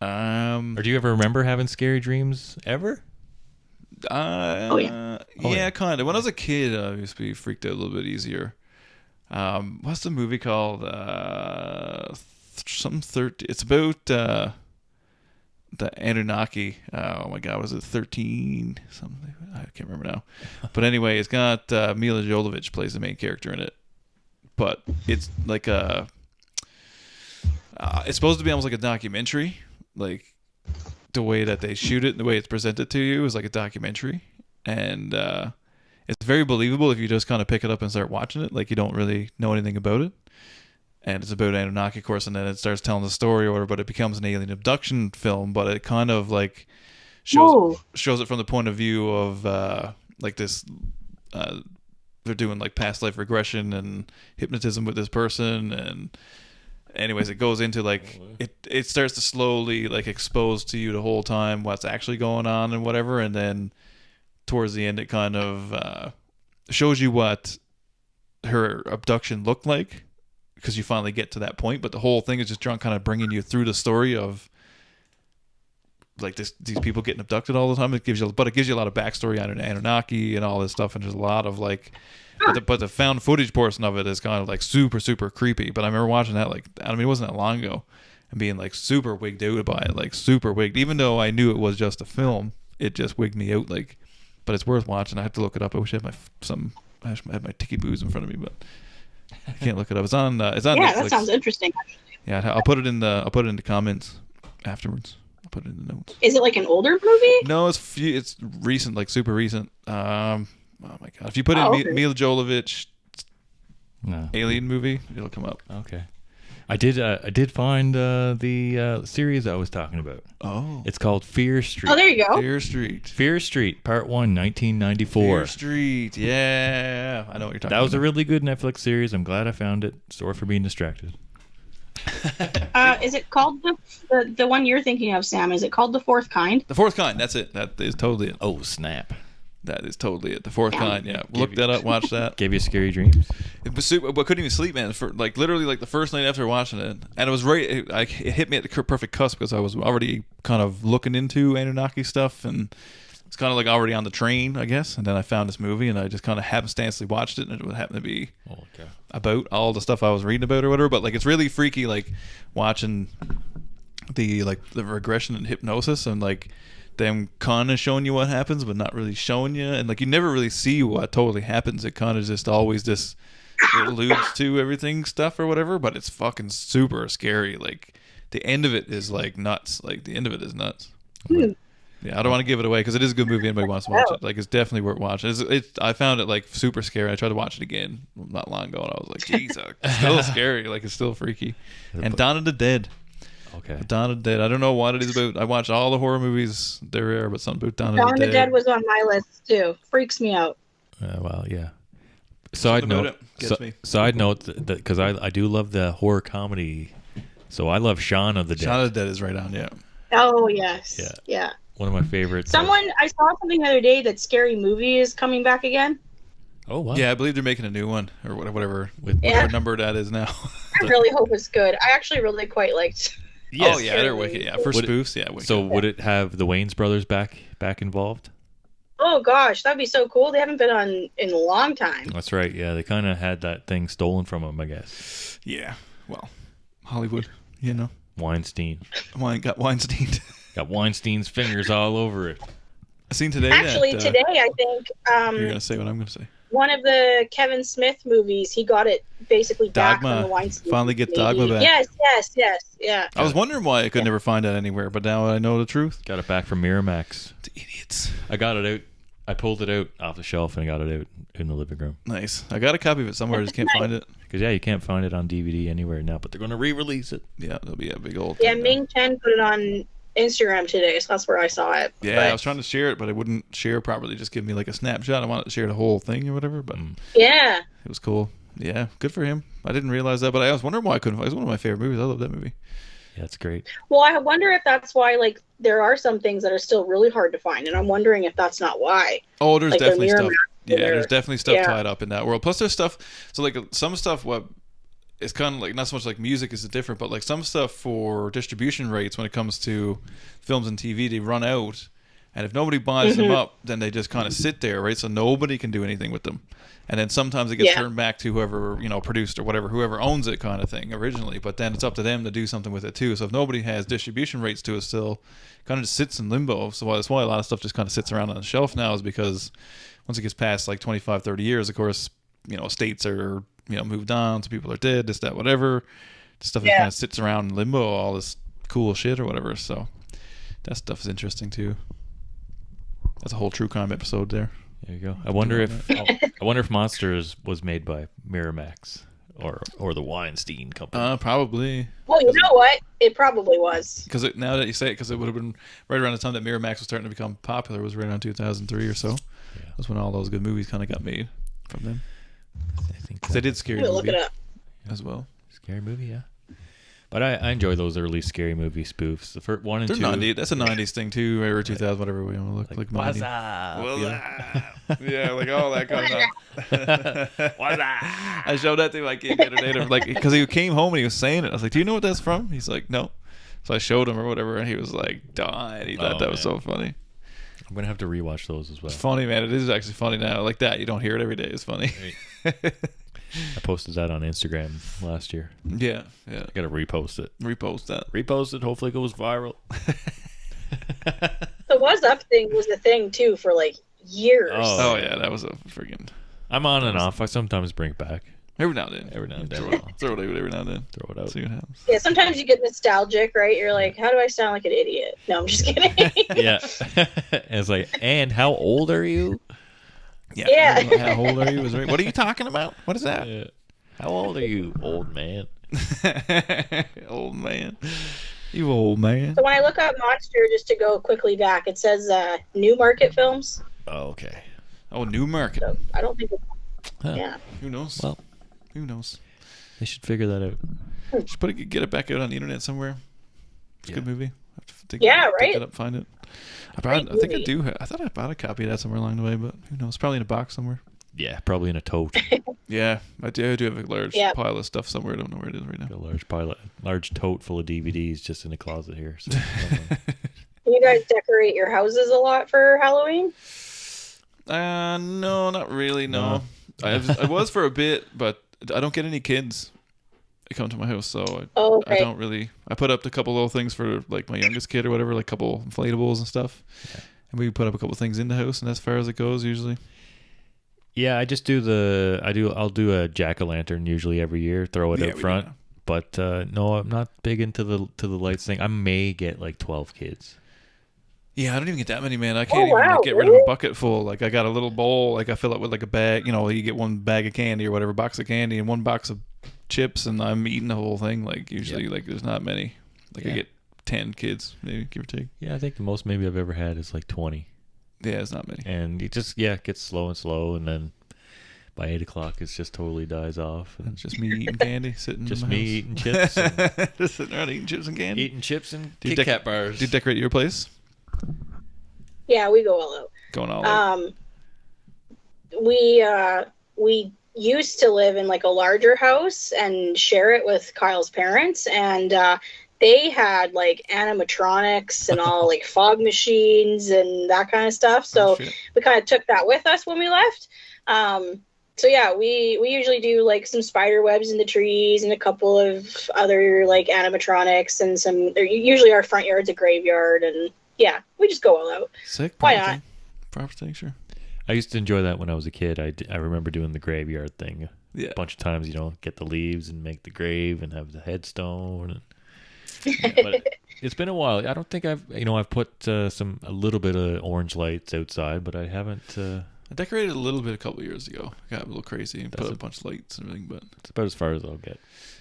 Or do you ever remember having scary dreams ever? Yeah, kind of. When I was a kid, I used to be freaked out a little bit easier. What's the movie called? Something 13. It's about the Anunnaki. Oh my God, was it 13? Something I can't remember now. But anyway, it's got Mila Jovovich plays the main character in it. But it's like it's supposed to be almost like a documentary, like. The way that they shoot it and the way it's presented to you is like a documentary, and it's very believable if you just kind of pick it up and start watching it, like you don't really know anything about it. And it's about Anunnaki, of course, and then it starts telling the story or whatever, but it becomes an alien abduction film, but it kind of like shows it from the point of view of like this they're doing like past life regression and hypnotism with this person, and anyways, it goes into like it starts to slowly like expose to you the whole time what's actually going on and whatever, and then towards the end it kind of shows you what her abduction looked like, because you finally get to that point. But the whole thing is just kind of bringing you through the story of like these people getting abducted all the time. It gives you a lot of backstory on Anunnaki and all this stuff, and there's a lot of like. But the found footage portion of it is kind of like super, super creepy. But I remember watching that, like, I mean, it wasn't that long ago, and being like super wigged out by it, like super wigged. Even though I knew it was just a film, it just wigged me out. Like, but it's worth watching. I have to look it up. I wish I had my ticky boos in front of me, but I can't look it up. It's on. It's on. Yeah, Netflix. That sounds interesting. Yeah, I'll put it in the comments afterwards. I'll put it in the notes. Is it like an older movie? No, it's recent, like super recent. Oh my God! If you put in Mila Jovovich alien movie, it'll come up. Okay. I did find the series I was talking about. Oh. It's called Fear Street. Oh, there you go. Fear Street, Part 1, 1994. Fear Street, yeah. I know what you're talking about. That was a really good Netflix series. I'm glad I found it. Sorry for being distracted. Is it called the one you're thinking of, Sam? Is it called The Fourth Kind? The Fourth Kind, that's it. That is totally it. Oh, snap. That is totally it. The Fourth Kind, yeah. Look that up, watch that. Gave you scary dreams? It was super, but couldn't even sleep, man. For like literally like the first night after watching it, and it was right. It hit me at the perfect cusp because I was already kind of looking into Anunnaki stuff, and it's kind of like already on the train, I guess. And then I found this movie, and I just kind of happenstancely watched it, and it would happen to be about all the stuff I was reading about or whatever. But like it's really freaky, like watching the regression and hypnosis and like. Them kind of showing you what happens, but not really showing you, and like you never really see what totally happens. It kind of just always just alludes to everything stuff or whatever, but it's fucking super scary. Like the end of it is like nuts. Like the end of it is nuts. Yeah, I don't want to give it away because it is a good movie. Anybody wants to watch it, like it's definitely worth watching. I found it like super scary. I tried to watch it again not long ago, and I was like, Jesus, it's still scary. Like it's still freaky. And Dawn of the Dead. Okay. Dawn of the Dead. I don't know what it is about. I watched all the horror movies there are, but something about Dawn of the Dead was on my list too. Freaks me out. Well, yeah. Side note that because I do love the horror comedy, so I love Shaun of the Dead. Shaun of the Dead is right on, yeah. Oh yes. Yeah. One of my favorites. I saw something the other day that Scary Movie is coming back again. Oh wow. Yeah, I believe they're making a new one or whatever whatever number that is now. I really hope it's good. I actually really quite liked. Yes. Oh yeah, they're wicked. Yeah, for spoofs, yeah. Wicked. So would it have the Wayans brothers back involved? Oh gosh, that'd be so cool. They haven't been on in a long time. That's right. Yeah, they kind of had that thing stolen from them, I guess. Yeah. Well, Hollywood, you know. Weinstein. Got Weinstein. Got Weinstein's fingers all over it. I seen today. Actually, today I think. You're gonna say what I'm gonna say. One of the Kevin Smith movies, he got it basically back from the Weinstein. Finally get Dogma back. Yes, yeah. I was wondering why I could never find that anywhere, but now I know the truth. Got it back from Miramax. The idiots. I got it out. I pulled it out off the shelf and I got it out in the living room. Nice. I got a copy of it somewhere. I just can't find it. Because you can't find it on DVD anywhere now, but they're going to re-release it. Yeah, it'll be a big old. Yeah, Ming Chen put it on Instagram today, so that's where I saw it. Yeah, but, I was trying to share it, but I wouldn't share properly. Just give me like a snapshot. I wanted to share the whole thing or whatever, but yeah, it was cool. Yeah, good for him. I didn't realize that, but I was wondering why I couldn't. It was one of my favorite movies. I love that movie. Yeah, it's great. Well, I wonder if that's why, like, there are some things that are still really hard to find, and I'm wondering if that's not why. Oh, there's like definitely stuff. Yeah, there's definitely stuff yeah. tied up in that world. Plus, there's stuff. So, like, some stuff. What it's kind of like not so much like music is different, but like some stuff for distribution rates when it comes to films and TV, they run out, and if nobody buys them up, then they just kind of sit there, right? So nobody can do anything with them. And then sometimes it gets turned back to whoever, produced or whatever, whoever owns it kind of thing originally. But then it's up to them to do something with it too. So if nobody has distribution rates to it still, kind of just sits in limbo. So that's why a lot of stuff just kind of sits around on the shelf now, is because once it gets past like 25, 30 years, of course, estates are, moved on, so people are dead, this, that, whatever. Stuff that kind of sits around in limbo, all this cool shit or whatever. So that stuff is interesting too. That's a whole true crime episode there. There you go. I wonder if Monsters was made by Miramax or the Weinstein Company. Probably. Well, you know what? It probably was. Because now that you say it, because it would have been right around the time that Miramax was starting to become popular, was right around 2003 or so. Yeah. That's when all those good movies kind of got made from them. I think they did Scary Movie look it up as well. Scary Movie, yeah. But I enjoy those early Scary Movie spoofs. The first 1 and 2. 90s. That's a 90s thing too, or 2000, whatever we want to look like. What's up? Yeah, like all that kind of stuff. What's up? I showed that to my kid the other day, like, because he came home and he was saying it. I was like, "Do you know what that's from?" He's like, "No." So I showed him or whatever, and he was like, dying. He thought that was so funny. I'm gonna have to rewatch those as well. It's funny, man. It is actually funny now. Like that, you don't hear it every day. It's funny. I posted that on Instagram last year. Yeah. I gotta repost it. Repost that. Repost it. Hopefully it goes viral. The Was Up thing was the thing too for like years. Oh yeah, that was a freaking. I'm on and off. I sometimes bring it back. Every now and then. Throw it out Every now and then. Throw it out. See what happens. Yeah, sometimes you get nostalgic, right? You're like, how do I sound like an idiot? No, I'm just kidding. Yeah. And it's like, and how old are you? Yeah. How old are you? What are you talking about? What is that? Yeah. How old are you, old man? Old man. You old man. So when I look up Monster, just to go quickly back, it says New Market Films. Oh, okay. Oh, New Market. So I don't think yeah. Who knows? Well, who knows? They should figure that out. Should get it back out on the internet somewhere. It's a good movie. Right? Pick it up, find it. I think I do. I thought I bought a copy of that somewhere along the way, but who knows? Probably in a box somewhere. Yeah, probably in a tote. Yeah, I do have a large pile of stuff somewhere. I don't know where it is right now. A large tote full of DVDs just in a closet here. So, you guys decorate your houses a lot for Halloween? No, not really. No. I was for a bit, but I don't get any kids that come to my house, so I don't really. I put up a couple little things for like my youngest kid or whatever, like a couple inflatables and stuff, and we put up a couple things in the house, and as far as it goes, usually. Yeah, I just do I'll do a jack-o'-lantern usually every year, throw it out front. But no, I'm not big into the lights thing. I may get like 12 kids. Yeah, I don't even get that many, man. I can't even get rid of a bucket full. Like, I got a little bowl. Like, I fill it with like a bag. You get one bag of candy or whatever, box of candy, and one box of chips, and I'm eating the whole thing. Like, usually, like, there's not many. Like, I get 10 kids, maybe, give or take. Yeah, I think the most maybe I've ever had is like 20. Yeah, it's not many. And it just, it gets slow, and then by 8 o'clock, it just totally dies off. And it's just me eating candy, sitting just in my me house. eating chips. And just sitting around eating chips and candy. Eating chips and Kit Kat bars. Do you decorate your place? Yeah, we go all out. Going all out. We used to live in like a larger house and share it with Kyle's parents, and they had like animatronics and all like fog machines and that kind of stuff. So we kind of took that with us when we left. So yeah, we usually do like some spider webs in the trees and a couple of other like animatronics and usually our front yard's a graveyard, and yeah, we just go all out. Sick. Why not? Proper thing, sure. I used to enjoy that when I was a kid. I remember doing the graveyard thing a bunch of times. Get the leaves and make the grave and have the headstone. But it's been a while. I don't think I've put a little bit of orange lights outside, but I haven't. I decorated a little bit a couple of years ago. I got a little crazy and put up a bunch of lights and everything, but it's about as far as I'll get.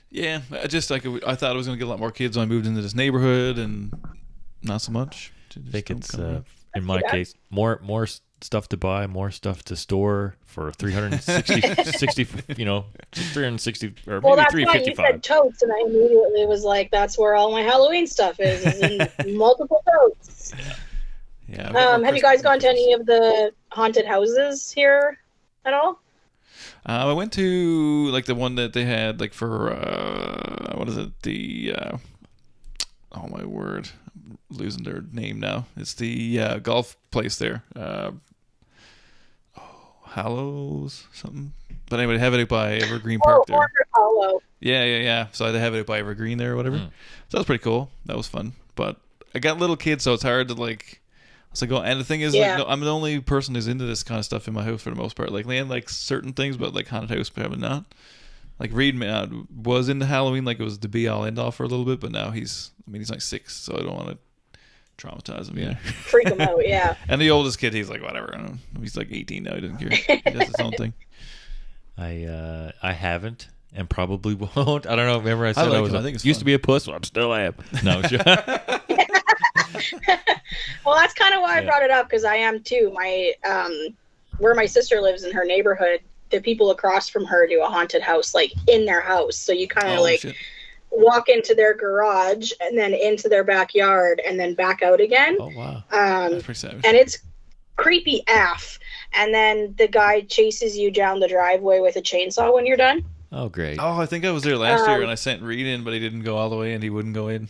Yeah, I thought I was going to get a lot more kids when I moved into this neighborhood, and not so much. I think it's in my case more stuff to buy, more stuff to store for 360, 360 or well, maybe that's 355. why you said totes, and I immediately was like, that's where all my Halloween stuff is in multiple totes. Yeah. Have you guys gone to any of the haunted houses here at all? I went to like the one that they had like for what is it? The oh my word, I'm losing their name now. It's the golf place there. Hallows something. But anyway, they have it by Evergreen Park there. Hollow. Yeah. So they have it by Evergreen there or whatever. So that was pretty cool. That was fun. But I got little kids, so it's hard to like. So go, and the thing is, like, no, I'm the only person who's into this kind of stuff in my house for the most part. Like, Leanne likes certain things, but like haunted house, probably not. Like Reed was into Halloween, like it was the be all end all for a little bit, but now he's like 6, so I don't want to traumatize him either. Freak him out, yeah. And the oldest kid, he's like whatever. I don't know. He's like 18 now. He doesn't care. He does his own thing. I haven't and probably won't. I don't know. Remember I said I think used to be a puss. Well, I still am. No. Well, that's kind of why I brought it up, because I am too. My where my sister lives in her neighborhood, the people across from her do a haunted house like in their house. So you kind of walk into their garage and then into their backyard and then back out again. Oh wow! That's pretty savage. And it's creepy AF. And then the guy chases you down the driveway with a chainsaw when you're done. Oh great! Oh, I think I was there last year and I sent Reed in, but he didn't go all the way and he wouldn't go in.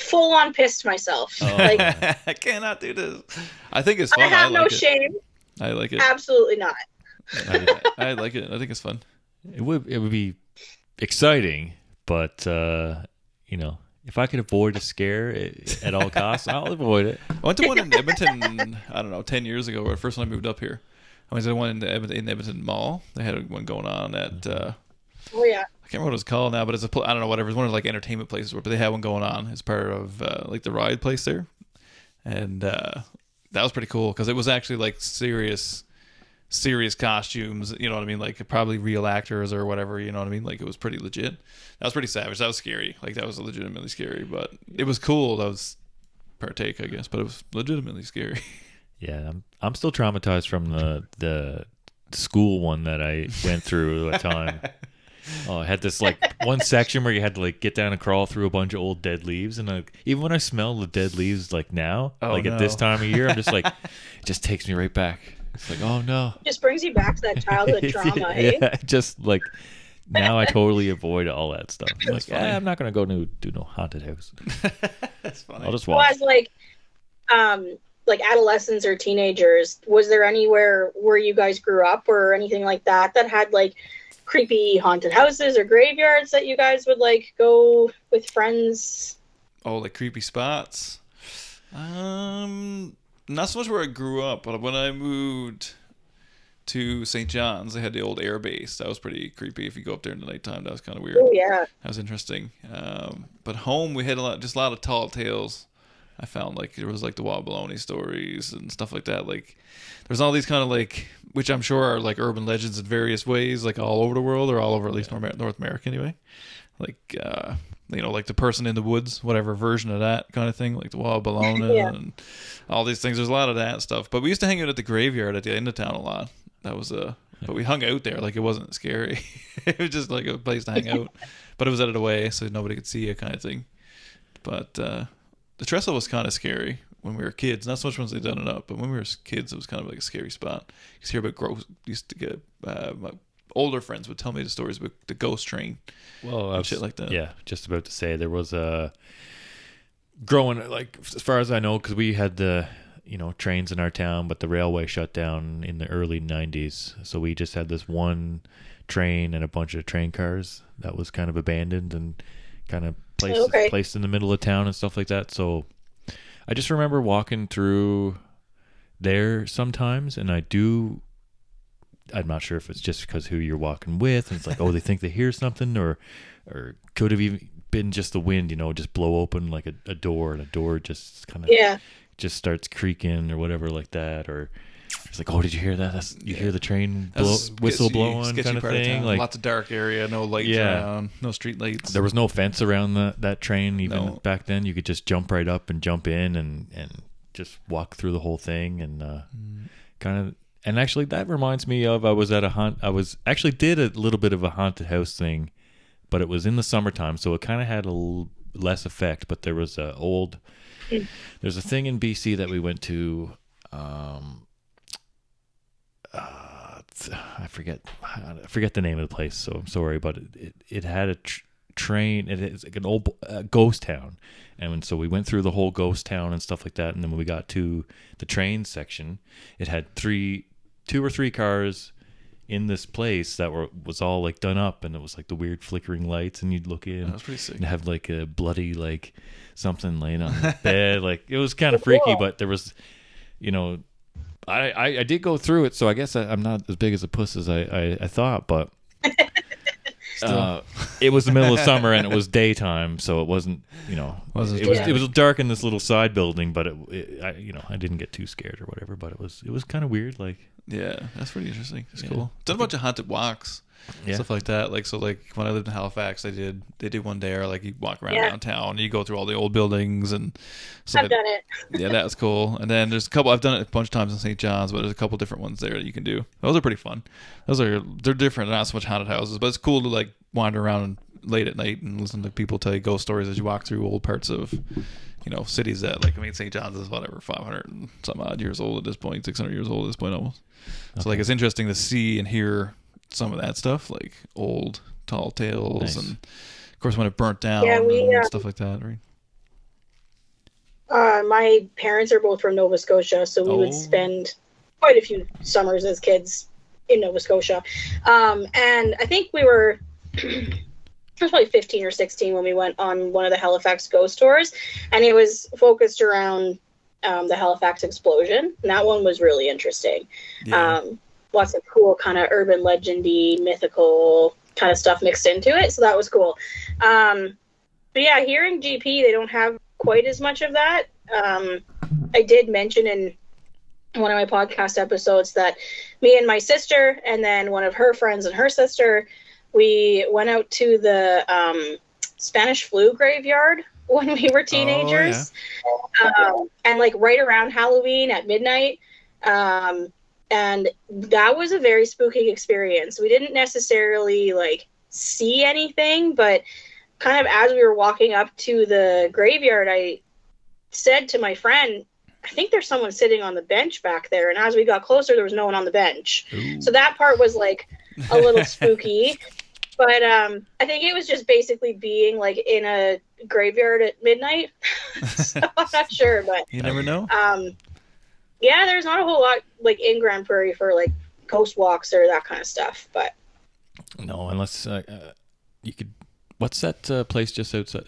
Full on pissed myself. Oh, like, I cannot do this. I think it's fun. I have no shame. I like it. Absolutely not. I like it. I think it's fun. It would be exciting, but if I could avoid a scare at all costs, I'll avoid it. I went to one in Edmonton, I don't know, 10 years ago, or the first time I moved up here. I went to one in the Edmonton Mall. They had one going on at oh yeah, I can't remember what it's called now, but it's I don't know, whatever. It's one of like entertainment places, but they had one going on as part of like the ride place there, and that was pretty cool because it was actually like serious costumes. You know what I mean? Like probably real actors or whatever. You know what I mean? Like it was pretty legit. That was pretty savage. That was scary. Like that was legitimately scary, but it was cool. That was partake, I guess, but it was legitimately scary. Yeah, I'm still traumatized from the school one that I went through a time. Oh, I had this like one section where you had to like get down and crawl through a bunch of old dead leaves, and even when I smell the dead leaves like now, at this time of year, I'm just like, it just takes me right back. It's like, oh no, it just brings you back to that childhood trauma. Yeah, just like now I totally avoid all that stuff. I'm like, I'm not gonna go do no haunted house. That's funny. I'll just watch. Well, as like adolescents or teenagers, was there anywhere where you guys grew up or anything like that had like creepy haunted houses or graveyards that you guys would like go with friends? Oh, like creepy spots? Not so much where I grew up, but when I moved to St. John's, they had the old air base. That was pretty creepy. If you go up there in the nighttime, that was kind of weird. Oh yeah, that was interesting. But home, we had a lot of tall tales. I found like there was like the wild baloney stories and stuff like that. Like there's all these kind of like, which I'm sure are like urban legends in various ways, like all over the world or all over at least North America anyway. Like like the person in the woods, whatever version of that kind of thing, like the wild baloney and all these things. There's a lot of that stuff. But we used to hang out at the graveyard at the end of town a lot. That was but we hung out there like it wasn't scary. It was just like a place to hang out, but it was out of the way so nobody could see you kind of thing. But the trestle was kind of scary when we were kids. Not so much once they done it up, but when we were kids, it was kind of like a scary spot. You used to hear about used to get my older friends would tell me the stories about the ghost train. Well, and shit like that. Yeah, just about to say there was a growing, like as far as I know, because we had the trains in our town, but the railway shut down in the early 90s, so we just had this one train and a bunch of train cars that was kind of abandoned and kind of placed in the middle of town and stuff like that. So I just remember walking through there sometimes, and I'm not sure if it's just because who you're walking with, and it's like, oh, they think they hear something, or could have even been just the wind, just blow open like a door, and a door just kind of just starts creaking or whatever like that, or It's like, oh, did you hear that? You hear the train whistle blowing kind of thing. Like lots of dark area, no lights around, no street lights. There was no fence around that train even back then. You could just jump right up and jump in and just walk through the whole thing and kind of. And actually, that reminds me of I actually did a little bit of a haunted house thing, but it was in the summertime, so it kind of had less effect. But there was there's a thing in BC that we went to. I forget the name of the place, so I'm sorry, but it had a train. It is like an old ghost town, and so we went through the whole ghost town and stuff like that. And then when we got to the train section, it had 2 or 3 cars in this place that was all like done up, and it was like the weird flickering lights, and you'd look in. That was pretty sick. And have like a bloody like something laying on the bed. Like it was kind of freaky, but there was, I did go through it, so I guess I'm not as big as a puss as I thought, but it was the middle of summer and it was daytime, so it wasn't, it was dark in this little side building, but I didn't get too scared or whatever, but it was kind of weird, like. Yeah, that's pretty interesting. It's cool. Done a bunch of haunted walks, stuff like that. Like when I lived in Halifax, they did one day, or like you walk around downtown, and you go through all the old buildings and. So I've done it. Yeah, that was cool. And then there's a couple. I've done it a bunch of times in St. John's, but there's a couple different ones there that you can do. Those are pretty fun. They're different. They're not so much haunted houses, but it's cool to like wander around late at night and listen to people tell you ghost stories as you walk through old parts of. Cities that St. John's is whatever 500 and some odd years old at this point, 600 years old at this point almost. So like it's interesting to see and hear some of that stuff, like old tall tales, and of course when it burnt down and stuff like that. Right? My parents are both from Nova Scotia, so we would spend quite a few summers as kids in Nova Scotia, and I think we were. I was probably 15 or 16 when we went on one of the Halifax ghost tours, and it was focused around the Halifax explosion, and that one was really interesting. Lots of cool kind of urban legendy, mythical kind of stuff mixed into it, so that was cool. But yeah, here in GP, they don't have quite as much of that. I did mention in one of my podcast episodes that me and my sister, and then one of her friends and her sister, we went out to the Spanish flu graveyard when we were teenagers, and like right around Halloween at midnight. And that was a very spooky experience. We didn't necessarily like see anything, but kind of as we were walking up to the graveyard, I said to my friend, I think there's someone sitting on the bench back there. And as we got closer, there was no one on the bench. Ooh. So that part was like a little spooky. But I think it was just basically being like in a graveyard at midnight. So I'm not sure, but you never know. Yeah, there's not a whole lot like in Grand Prairie for like ghost walks or that kind of stuff. But no, unless you could. What's that place just outside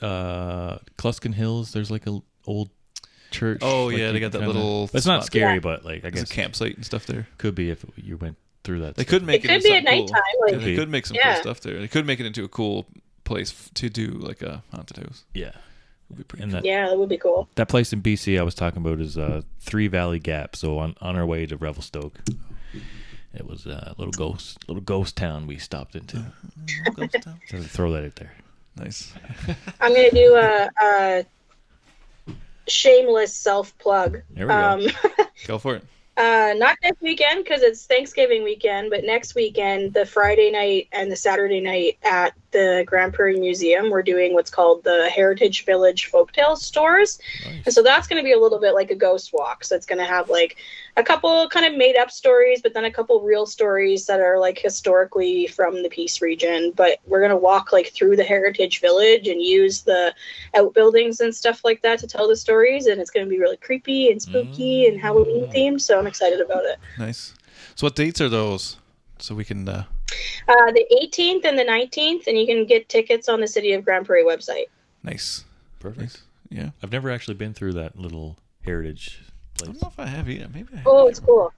Cluskin Hills? There's like a old church. Oh like yeah, they got that little. It's not scary, but like I guess it's a campsite and stuff there. Could be if you went through that. They could make it. It could be at nighttime. Cool. Like, they could make some cool stuff there. They could make it into a cool place to do like a haunted house. Yeah, would be pretty. And cool. That would be cool. That place in BC I was talking about is Three Valley Gap. So on our way to Revelstoke, it was a little ghost town we stopped into. Ghost town. So throw that out there. Nice. I'm gonna do a shameless self plug. There we go. Go for it. Not this weekend because it's Thanksgiving weekend, but next weekend, the Friday night and the Saturday night at the Grand Prairie Museum, we're doing what's called the Heritage Village Folktales Stores. Nice. And so that's going to be a little bit like a ghost walk. So it's going to have like a couple kind of made up stories, but then a couple real stories that are like historically from the Peace region. But we're going to walk like through the Heritage Village and use the outbuildings and stuff like that to tell the stories. And it's going to be really creepy and spooky and Halloween themed. So I'm excited about it. Nice. So what dates are those? So we can... the 18th and the 19th, and you can get tickets on the City of Grand Prairie website. Nice. Perfect. Nice. Yeah. I've never actually been through that little heritage place. I don't know if I have yet. Maybe I have. Oh, it's cool.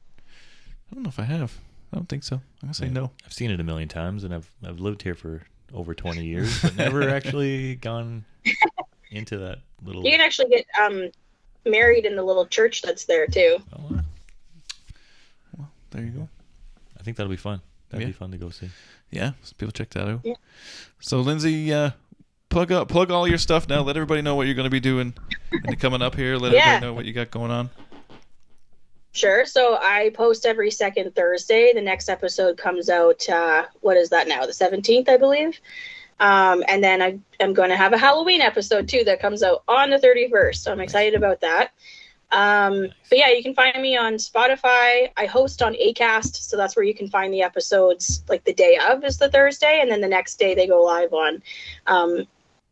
I don't know if I have. I don't think so. I'm going to say no. I've seen it a million times, and I've lived here for over 20 years, but never actually gone into that little... You can actually get married in the little church that's there, too. Oh, wow. there you go. I think that'll be fun. That'd be fun to go see. Yeah, so people check that out. Yeah. So Lindsay, plug all your stuff now. Let everybody know what you're going to be doing and coming up here. Let everybody know what you got going on. Sure. So I post every second Thursday. The next episode comes out, what is that now? The 17th, I believe. And then I'm going to have a Halloween episode too that comes out on the 31st. So I'm excited about that. But yeah, you can find me on Spotify. I host on Acast, so that's where you can find the episodes. Like the day of is the Thursday, and then the next day they go live on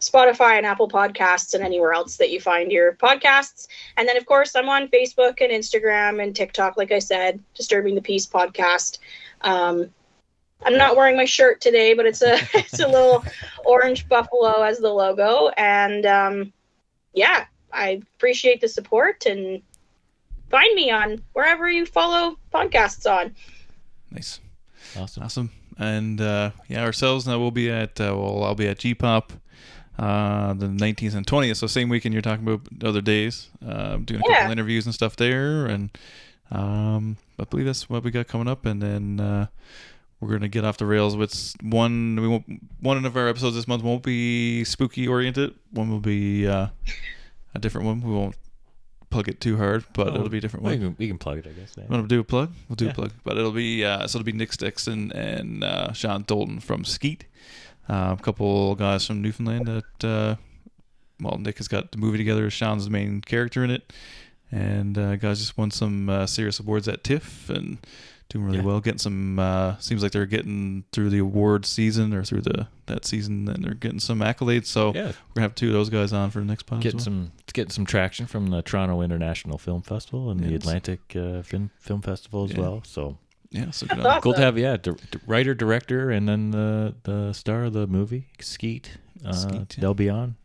Spotify and Apple Podcasts and anywhere else that you find your podcasts. And then of course I'm on Facebook and Instagram and TikTok, like I said, Disturbing the Peace Podcast. I'm not wearing my shirt today, but it's a little orange buffalo as the logo. And yeah, I appreciate the support, and find me on wherever you follow podcasts on. Nice. Awesome. And ourselves now we'll be at I'll be at GPOP the 19th and 20th, so same weekend you're talking about other days. Doing a couple interviews and stuff there, and I believe that's what we got coming up. And then we're gonna get off the rails with one of our episodes this month won't be spooky oriented. One will be a different one. We won't plug it too hard, but it'll be a different one. We can plug it, I guess. Want to do a plug? We'll do a plug, but it'll be Nick Stixon and Sean Dalton from Skeet, a couple guys from Newfoundland that Nick has got the movie together. Sean's the main character in it, and guys just won some serious awards at TIFF and doing really well. Getting some seems like they're getting through the award season or through that season, and they're getting some accolades. So we're gonna have two of those guys on for the next pod. Getting some traction from the Toronto International Film Festival and the Atlantic Film Festival as well. So so good awesome. Cool to have writer, director, and then the star of the movie Skeet. They'll be on.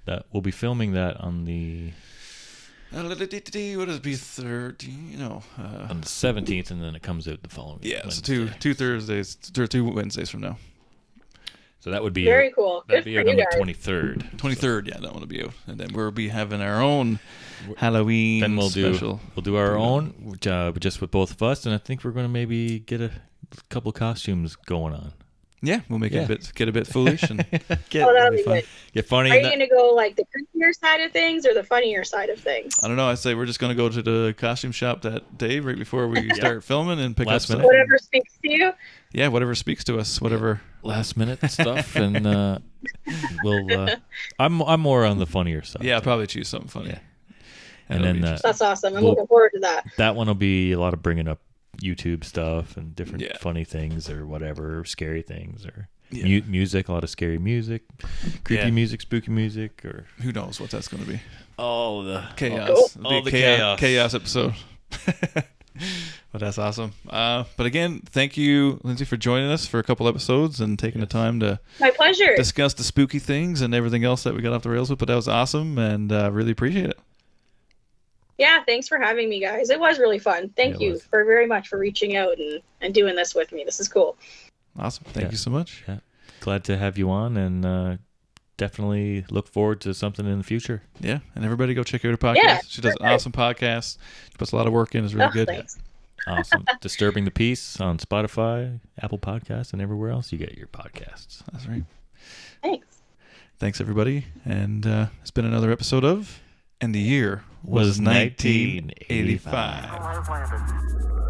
That we'll be filming that on the. What is it be 30? On the 17th, and then it comes out the following. Yeah, Wednesday. so two Thursdays or 2 Wednesdays from now. So that would be very cool. That'd be on the 23rd. 23rd, that one will be out, and then we'll be having our own Halloween then special. We'll do our own, just with both of us, and I think we're going to maybe get a couple costumes going on. Yeah, we'll make it get a bit foolish and that'll be good. Get funny. Are you going to go like the creepier side of things or the funnier side of things? I don't know. I'd say we're just going to go to the costume shop that day right before we start filming and pick up stuff. Whatever speaks to you. Yeah, whatever speaks to us. Whatever last minute stuff, and we'll. I'm more on the funnier side. Yeah, I'll probably choose something funny. Yeah. And then that's awesome. I'm looking forward to that. That one will be a lot of bringing up YouTube stuff and different funny things or whatever, scary things or music, a lot of scary music, creepy music, spooky music, or who knows what that's going to be. Oh, the chaos. All the chaos episode. But that's awesome. But again, thank you, Lindsay, for joining us for a couple episodes and taking the time to my pleasure discuss the spooky things and everything else that we got off the rails with. But that was awesome, and really appreciate it. Yeah, thanks for having me, guys. It was really fun. Thank you very much for reaching out and doing this with me. This is cool. Awesome. Thank you so much. Yeah. Glad to have you on, and definitely look forward to something in the future. Yeah, and everybody go check out her podcast. Yeah, she does an awesome podcast. She puts a lot of work in. It's really good. Thanks. Awesome. Disturbing the Peace on Spotify, Apple Podcasts, and everywhere else you get your podcasts. That's right. Thanks, everybody. And it's been another episode of... And the year was 1985.